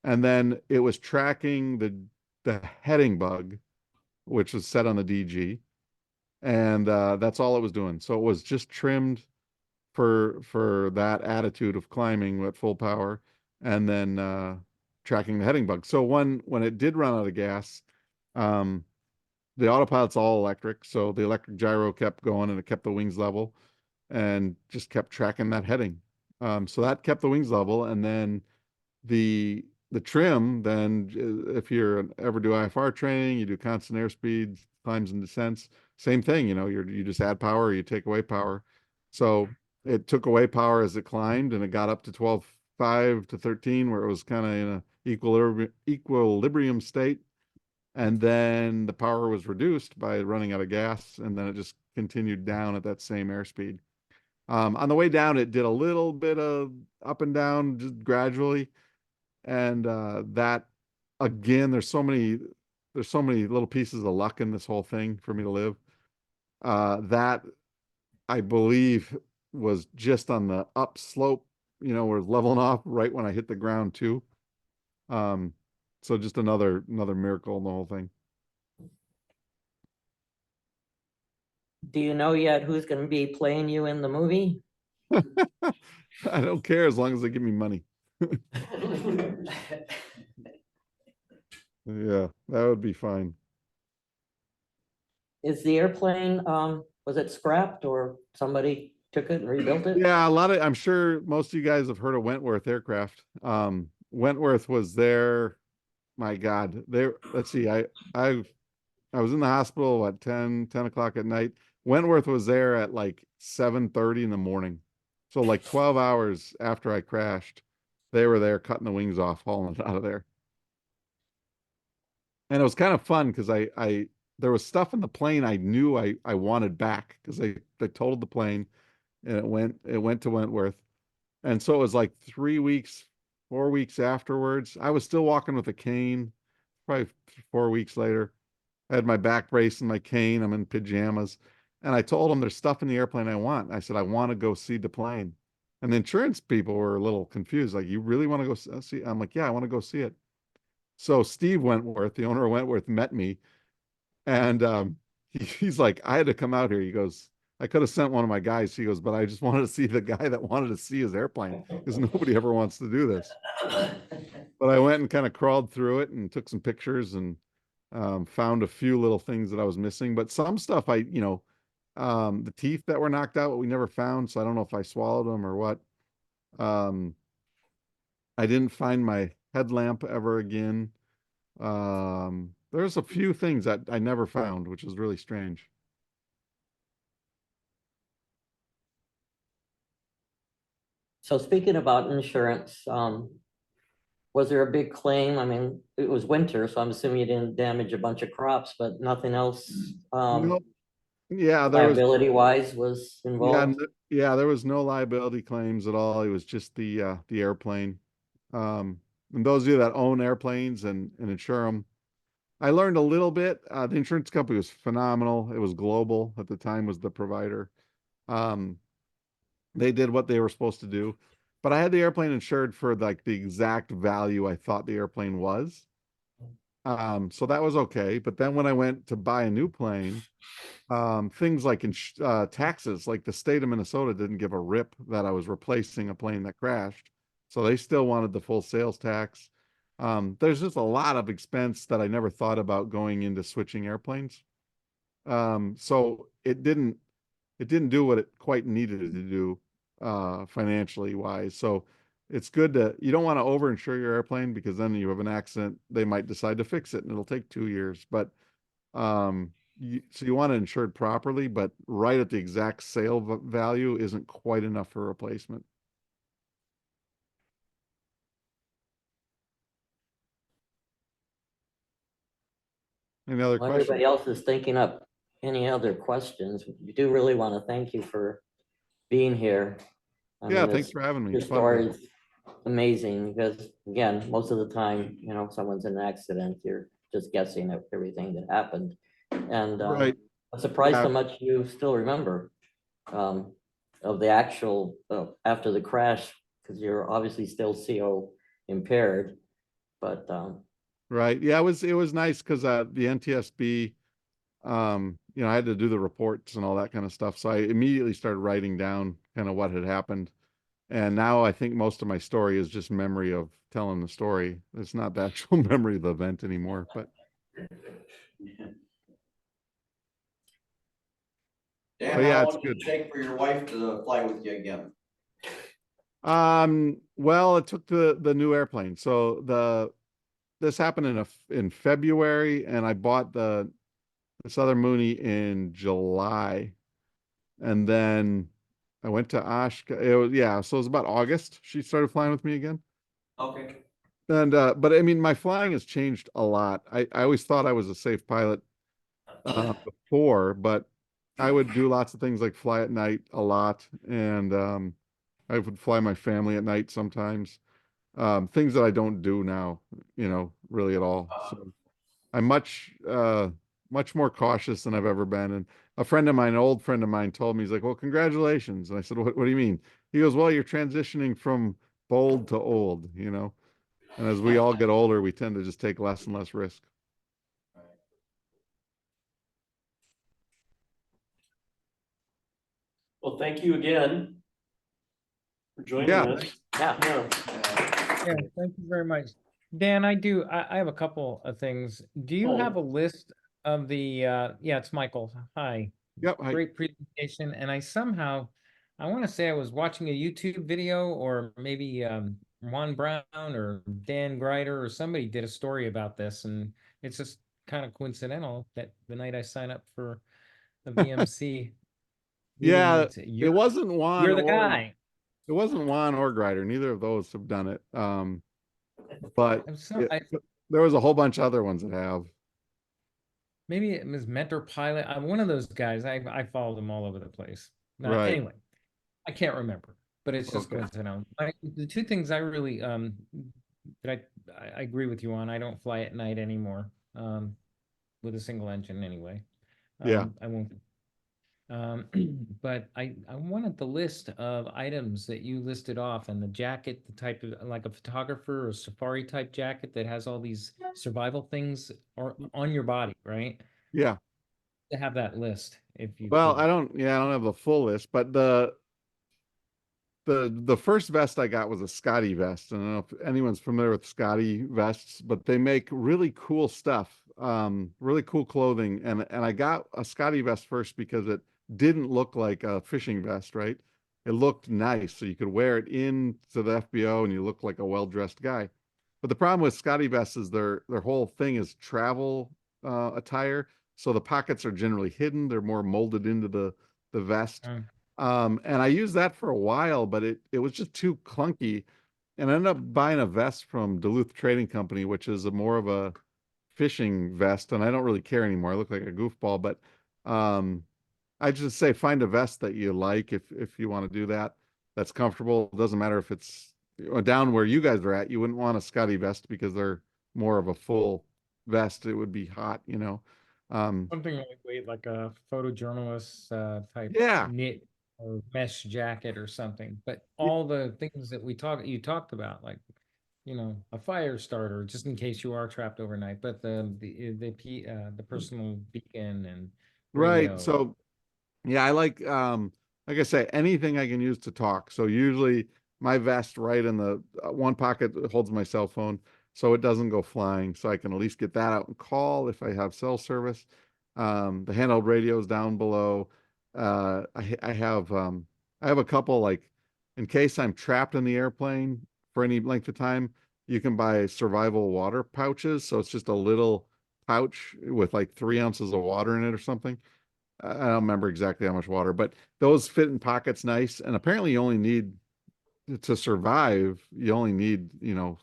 And then it was tracking the heading bug, which was set on the DG. And that's all it was doing. So it was just trimmed for that attitude of climbing at full power, and then tracking the heading bug. So when it did run out of gas, the autopilot's all electric, so the electric gyro kept going and it kept the wings level and just kept tracking that heading. So that kept the wings level, and then the trim, then if you're ever do IFR training, you do constant airspeed, climbs and descents, same thing, you just add power or you take away power. So it took away power as it climbed, and it got up to 12.5 to 13, where it was kind of in a equilibrium state. And then the power was reduced by running out of gas, and then it just continued down at that same airspeed. On the way down, it did a little bit of up and down just gradually. And that, again, there's so many little pieces of luck in this whole thing for me to live. That, I believe, was just on the up slope, we're leveling off right when I hit the ground too. So just another miracle in the whole thing. Do you know yet who's going to be playing you in the movie? I don't care as long as they give me money. Yeah, that would be fine. Is the airplane, was it scrapped or somebody took it and rebuilt it? Yeah, I'm sure most of you guys have heard of Wentworth Aircraft. Wentworth was there. My God, let's see, I was in the hospital at 10 o'clock at night. Wentworth was there at like 7:30 in the morning. So like 12 hours after I crashed, they were there cutting the wings off, hauling it out of there. And it was kind of fun because there was stuff in the plane I knew I wanted back, because they totaled the plane, and it went to Wentworth. And so it was like 3 weeks, 4 weeks afterwards. I was still walking with a cane, probably 4 weeks later. I had my back brace and my cane. I'm in pajamas. And I told them, there's stuff in the airplane I want. I said, I want to go see the plane. And the insurance people were a little confused. Like, you really want to go see? I'm like, yeah, I want to go see it. So Steve Wentworth, the owner of Wentworth, met me, and he's like, I had to come out here. He goes, I could have sent one of my guys. He goes, but I just wanted to see the guy that wanted to see his airplane because nobody ever wants to do this. But I went and kind of crawled through it and took some pictures and found a few little things that I was missing. But some stuff the teeth that were knocked out, we never found. So I don't know if I swallowed them or what. I didn't find my headlamp ever again. There's a few things that I never found, which is really strange. So speaking about insurance, was there a big claim? I mean, it was winter, so I'm assuming you didn't damage a bunch of crops, but nothing else, No, yeah, there was, liability wise was yeah, involved? yeah, there was no liability claims at all. It was just the airplane. And those of you that own airplanes and insure them, I learned a little bit. The insurance company was phenomenal. It was Global at the time was the provider. Um, they did what they were supposed to do, but I had the airplane insured for like the exact value I thought the airplane was. So that was okay. But then when I went to buy a new plane, things like taxes, like the state of Minnesota didn't give a rip that I was replacing a plane that crashed. So they still wanted the full sales tax. There's just a lot of expense that I never thought about going into switching airplanes. So it didn't do what it quite needed to do financially wise. So it's good you don't want to overinsure your airplane because then you have an accident, they might decide to fix it and it'll take 2 years. But so you want it insured properly, but right at the exact sale value isn't quite enough for replacement. Any other While questions? everybody else is thinking up any other questions, we do really want to thank you for being here. I Yeah, mean, thanks for having me. your It's fun. story is amazing because, again, most of the time, someone's in an accident, you're just guessing at everything that happened. And Right. I'm surprised Yeah. how much you still remember of the actual after the crash, because you're obviously still CO impaired. But Right. Yeah, it was nice because the NTSB, I had to do the reports and all that kind of stuff. So I immediately started writing down kind of what had happened. And now I think most of my story is just memory of telling the story. It's not the actual memory of the event anymore, but Dan, yeah, how it's long did good. it take for your wife to fly with you again? Well, it took the new airplane. So this happened in February, and I bought this other Mooney in July, and then I went to Oshkosh. So it was about August. She started flying with me again. Okay. And but I mean, my flying has changed a lot. I always thought I was a safe pilot before, but I would do lots of things like fly at night a lot, and I would fly my family at night sometimes. Things that I don't do now, really at all. So I'm much more cautious than I've ever been. And a friend of mine, an old friend of mine, told me, he's like, "Well, congratulations." And I said, "What do you mean?" He goes, "Well, you're transitioning from bold to old, And as we all get older, we tend to just take less and less risk." Well, thank you again for joining Yeah. us. yeah, Yeah, thank you very much. Dan, I have a couple of things. Do you Oh. have a list of yeah, it's Michael. Hi. Yep. Great presentation. And I want to say I was watching a YouTube video, or maybe Juan Brown or Dan Greider or somebody did a story about this. And it's just kind of coincidental that the night I signed up for the VMC Yeah, meeting, it wasn't Juan you're the or guy. it wasn't Juan or Greider. Neither of those have done it. But there was a whole bunch of other ones that have. Maybe it was Mentor Pilot. I'm one of those guys. I follow them all over the place. Right. Anyway, I can't remember, but it's just Okay. coincidental. The two things I really that I agree with you on. I don't fly at night anymore with a single engine anyway. Yeah. I won't. But I wanted the list of items that you listed off, and the jacket, the type of, like a photographer or safari type jacket that has all these survival things or on your body, right? Yeah. To have that list if you Well, could. I don't have the full list, but the first vest I got was a Scotty vest. I don't know if anyone's familiar with Scotty vests, but they make really cool stuff, really cool clothing. And I got a Scotty vest first because it didn't look like a fishing vest, right? It looked nice, so you could wear it into the FBO and you look like a well-dressed guy. But the problem with Scotty vests is their whole thing is travel attire, so the pockets are generally hidden. They're more molded into the vest. Um, And I used that for a while, but it was just too clunky. And I ended up buying a vest from Duluth Trading Company, which is a more of a fishing vest, and I don't really care anymore. I look like a goofball, but um, I just say find a vest that you like if you want to do that. That's comfortable. It doesn't matter if it's down where you guys are at. You wouldn't want a Scotty vest because they're more of a full vest. It would be hot, you know. Something lightweight, like a photojournalist type Yeah, knit or mesh jacket or something. But all the things that you talked about, like, you know, a fire starter just in case you are trapped overnight, but the personal beacon and right. radio. So yeah, I like I say, anything I can use to talk. So usually my vest right in the one pocket holds my cell phone so it doesn't go flying. So I can at least get that out and call if I have cell service. The handheld radios down below. I have a couple, like, in case I'm trapped in the airplane for any length of time, you can buy survival water pouches. So it's just a little pouch with like 3 ounces of water in it or something. I don't remember exactly how much water, but those fit in pockets nice. And apparently you only need to survive, you only need,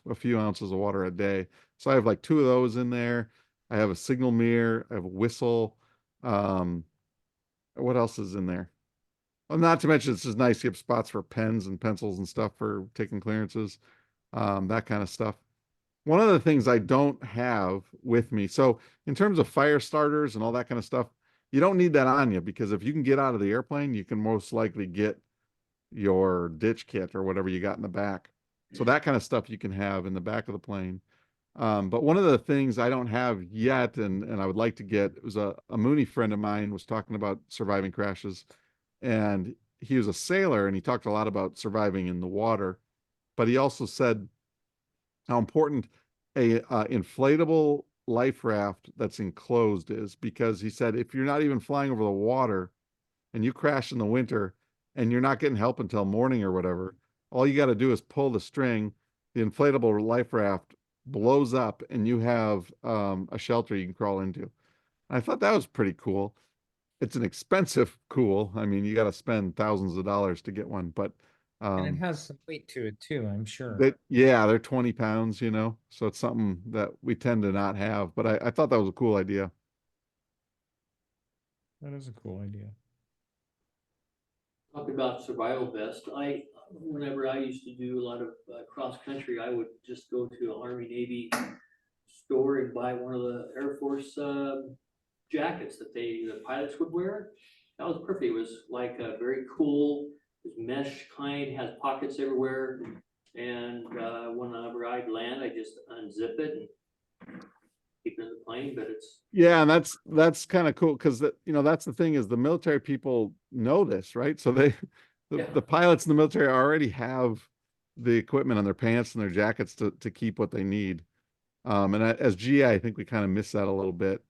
a few ounces of water a day. So I have like 2 of those in there. I have a signal mirror, I have a whistle. Um, what else is in there? Well, not to mention it's just nice. You have spots for pens and pencils and stuff for taking clearances, that kind of stuff. One of the things I don't have with me, so in terms of fire starters and all that kind of stuff, you don't need that on you because if you can get out of the airplane, you can most likely get your ditch kit or whatever you got in the back. So that kind of stuff you can have in the back of the plane. But one of the things I don't have yet, and I would like to get, it was a Mooney friend of mine was talking about surviving crashes, and he was a sailor and he talked a lot about surviving in the water, but he also said how important a inflatable life raft that's enclosed is, because he said if you're not even flying over the water and you crash in the winter and you're not getting help until morning or whatever, all you got to do is pull the string, the inflatable life raft blows up, and you have a shelter you can crawl into. And I thought that was pretty cool. It's an expensive cool. I mean, you got to spend thousands of dollars to get one, but And it has some weight to it too, I'm sure. they're 20 pounds, so it's something that we tend to not have, but I thought that was a cool idea. That is a cool idea. Talking about survival vest, whenever I used to do a lot of cross country, I would just go to an Army Navy store and buy one of the Air Force jackets that the pilots would wear. That was perfect. It was like a very cool, mesh kind, has pockets everywhere. And whenever I'd land, I just unzip it and keep it in the plane. But Yeah, and that's kind of cool because that's the thing, is the military people know this, right? So the pilots in the military already have the equipment on their pants and their jackets to keep what they need. And as GI, I think we kind of miss that a little bit.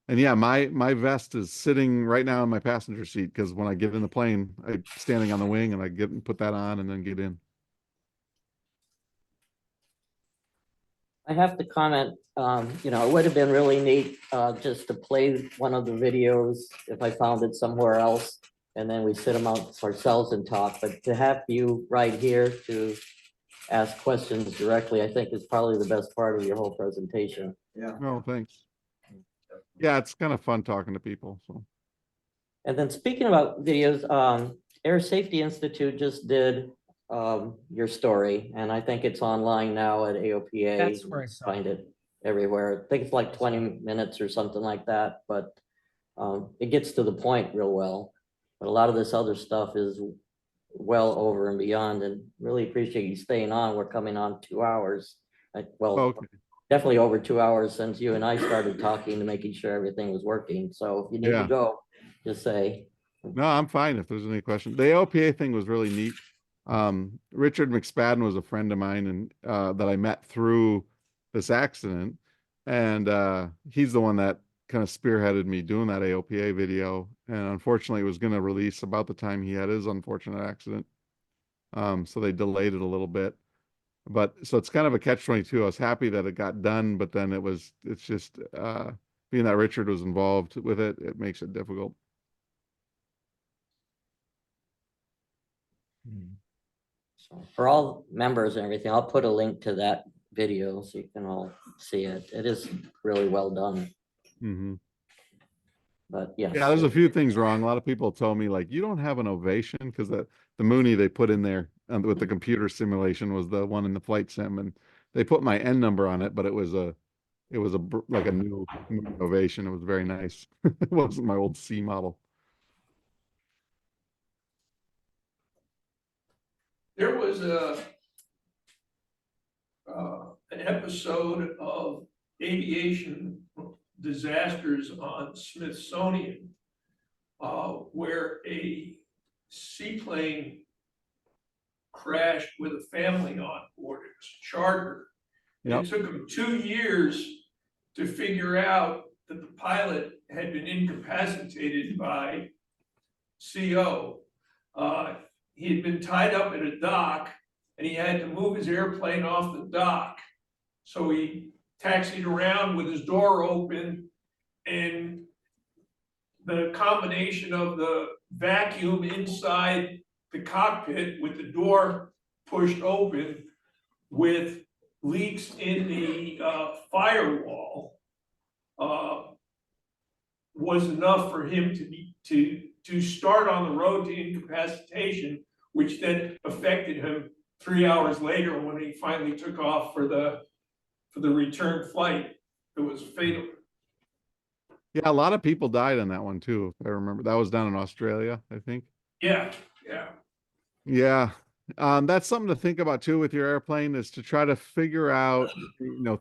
And yeah, my vest is sitting right now in my passenger seat because when I get in the plane, I'm standing on the wing and I get and put that on and then get in. I have to comment, it would have been really neat, just to play one of the videos if I found it somewhere else. And then we sit them out ourselves and talk, but to have you right here to ask questions directly, I think is probably the best part of your whole presentation. Yeah. Oh, thanks. Yeah, it's kind of fun talking to people. So. And then speaking about videos, Air Safety Institute just did your story, and I think it's online now at AOPA. That's where I saw Find it everywhere. I think it's like 20 minutes or something like that, but It gets to the point real well, but a lot of this other stuff is well over and beyond, and really appreciate you staying on. We're coming on 2 hours. Well, Okay. definitely over 2 hours since you and I started talking to making sure everything was working. So if you need to Yeah. go, just say. No, I'm fine if there's any question. The AOPA thing was really neat. Richard McSpadden was a friend of mine and that I met through this accident. And he's the one that kind of spearheaded me doing that AOPA video. And unfortunately it was going to release about the time he had his unfortunate accident. So they delayed it a little bit. But so it's kind of a catch-22. I was happy that it got done, but then it's just being that Richard was involved with it, it makes it difficult. So for all members and everything, I'll put a link to that video so you can all see it. It is really well done, Mm-hmm. but yes. Yeah, there's a few things wrong. A lot of people told me like, you don't have an ovation because the Mooney they put in there with the computer simulation was the one in the flight sim, and they put my N number on it, but it was like a new ovation. It was very nice. It wasn't my old C model. There was an episode of aviation disasters on Smithsonian where a seaplane crashed with a family on board. It was charter. And Yep. it took them 2 years to figure out that the pilot had been incapacitated by CO. He had been tied up at a dock and he had to move his airplane off the dock. So he taxied around with his door open, and the combination of the vacuum inside the cockpit with the door pushed open with leaks in the firewall was enough for him to start on the road to incapacitation, which then affected him 3 hours later when he finally took off for the return flight. It was fatal. Yeah, a lot of people died on that one too. If I remember, that was down in Australia, I think. Yeah. Yeah. That's something to think about too with your airplane is to try to figure out,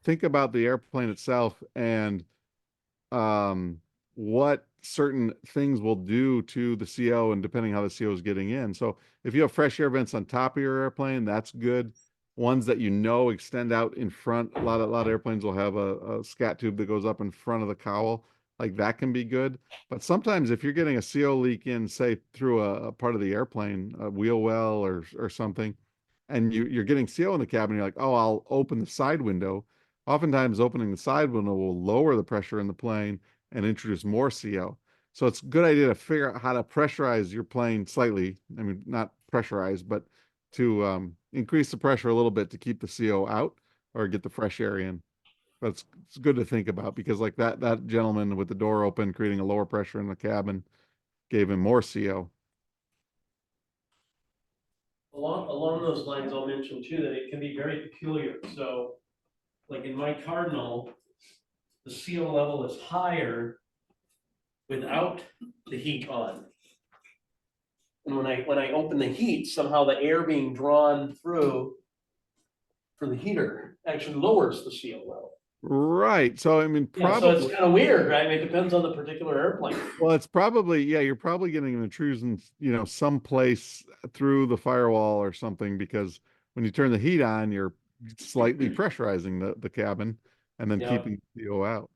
think about the airplane itself and what certain things will do to the CO and depending how the CO is getting in. So if you have fresh air vents on top of your airplane, that's good. Ones that extend out in front. A lot of airplanes will have a scat tube that goes up in front of the cowl. Like that can be good. But sometimes if you're getting a CO leak in, say through a part of the airplane, a wheel well or something, and you're getting CO in the cabin, you're like, oh, I'll open the side window. Oftentimes opening the side window will lower the pressure in the plane and introduce more CO. So it's a good idea to figure out how to pressurize your plane slightly. I mean, not pressurize, but to increase the pressure a little bit to keep the CO out or get the fresh air in. But it's good to think about because like that gentleman with the door open, creating a lower pressure in the cabin, gave him more CO. Along those lines, I'll mention too, that it can be very peculiar. So like in my Cardinal, the CO level is higher without the heat on. And when I open the heat, somehow the air being drawn through for the heater actually lowers the CO level. Right. So I mean, Yeah, so it's kind of weird, right? I mean, it depends on the particular airplane. well, it's probably, you're probably getting an intrusion, someplace through the firewall or something, because when you turn the heat on, you're slightly pressurizing the cabin and then keeping CO out.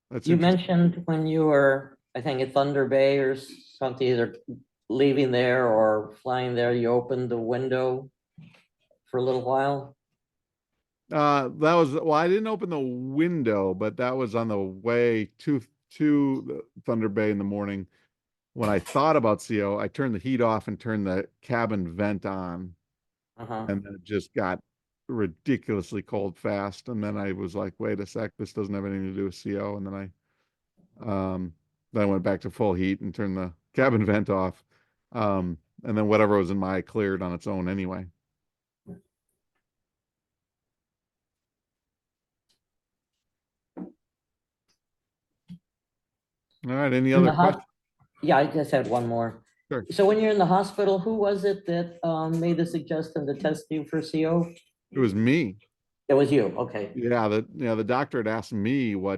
That's You interesting. mentioned when you were, I think at Thunder Bay or something, either leaving there or flying there, you opened the window for a little while. I didn't open the window, but that was on the way to the Thunder Bay in the morning. When I thought about CO, I turned the heat off and turned the cabin vent on. And then it just got ridiculously cold fast. And then I was like, wait a sec, this doesn't have anything to do with CO. And then I went back to full heat and turned the cabin vent off. And then whatever was in my eye cleared on its own anyway. All right, any In other the hos- questions? Yeah, I just had one more. Sure. So when you're in the hospital, who was it that made the suggestion to test you for CO? It was me. It was you, okay. Yeah, the doctor had asked me why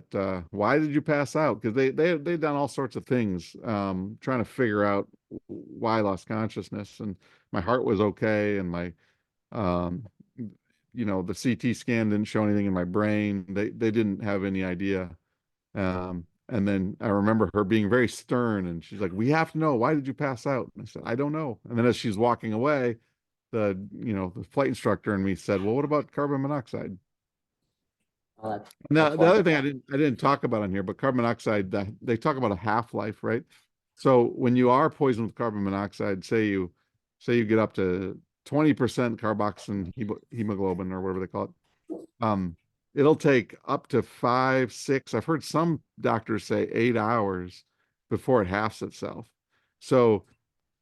did you pass out? Because they'd done all sorts of things, trying to figure out why I lost consciousness, and my heart was okay, and my um the CT scan didn't show anything in my brain. They didn't have any idea. And then I remember her being very stern, and she's like, "We have to know, why did you pass out?" And I said, "I don't know." And then as she's walking away, the flight instructor and me said, "Well, what about carbon monoxide?" Well, that's- Now, that's the other wonderful. thing I didn't talk about on here, but carbon monoxide, they talk about a half-life, right? So when you are poisoned with carbon monoxide, say you get up to 20% carboxyl hemoglobin or whatever they call it, it'll take up to 5, 6, I've heard some doctors say 8 hours before it halves itself. So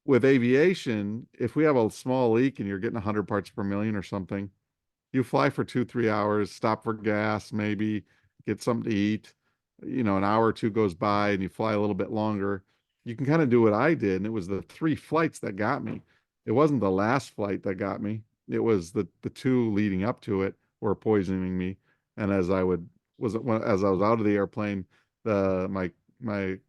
with aviation, if we have a small leak and you're getting 100 parts per million or something, you fly for 2, 3 hours, stop for gas, maybe get something to eat. An hour or two goes by and you fly a little bit longer. You can kind of do what I did. And it was the 3 flights that got me. It wasn't the last flight that got me. It was the 2 leading up to it were poisoning me. And as I was out of the airplane, my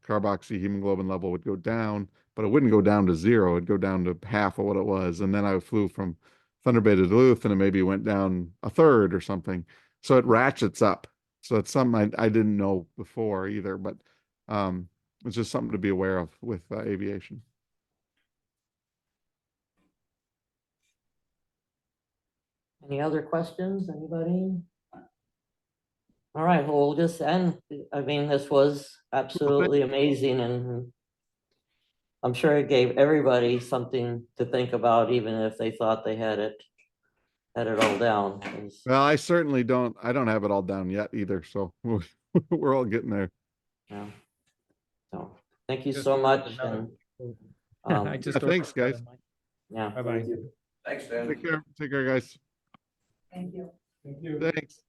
carboxyhemoglobin level would go down, but it wouldn't go down to 0. It'd go down to half of what it was. And then I flew from Thunder Bay to Duluth, and it maybe went down a third or something. So it ratchets up. So it's something I didn't know before either, but it's just something to be aware of with aviation. Any other questions, anybody? All right, well, we'll just end. I mean, this was absolutely amazing, and I'm sure it gave everybody something to think about, even if they thought they had it all down. Well, I certainly don't. I don't have it all down yet either. So we're all getting there. Yeah. So, thank you Just so ordered much, another- and I just Yeah, thanks, ordered guys. another mic. yeah. Bye-bye. Thanks, Dan. Take care, guys. Thank you. Thanks.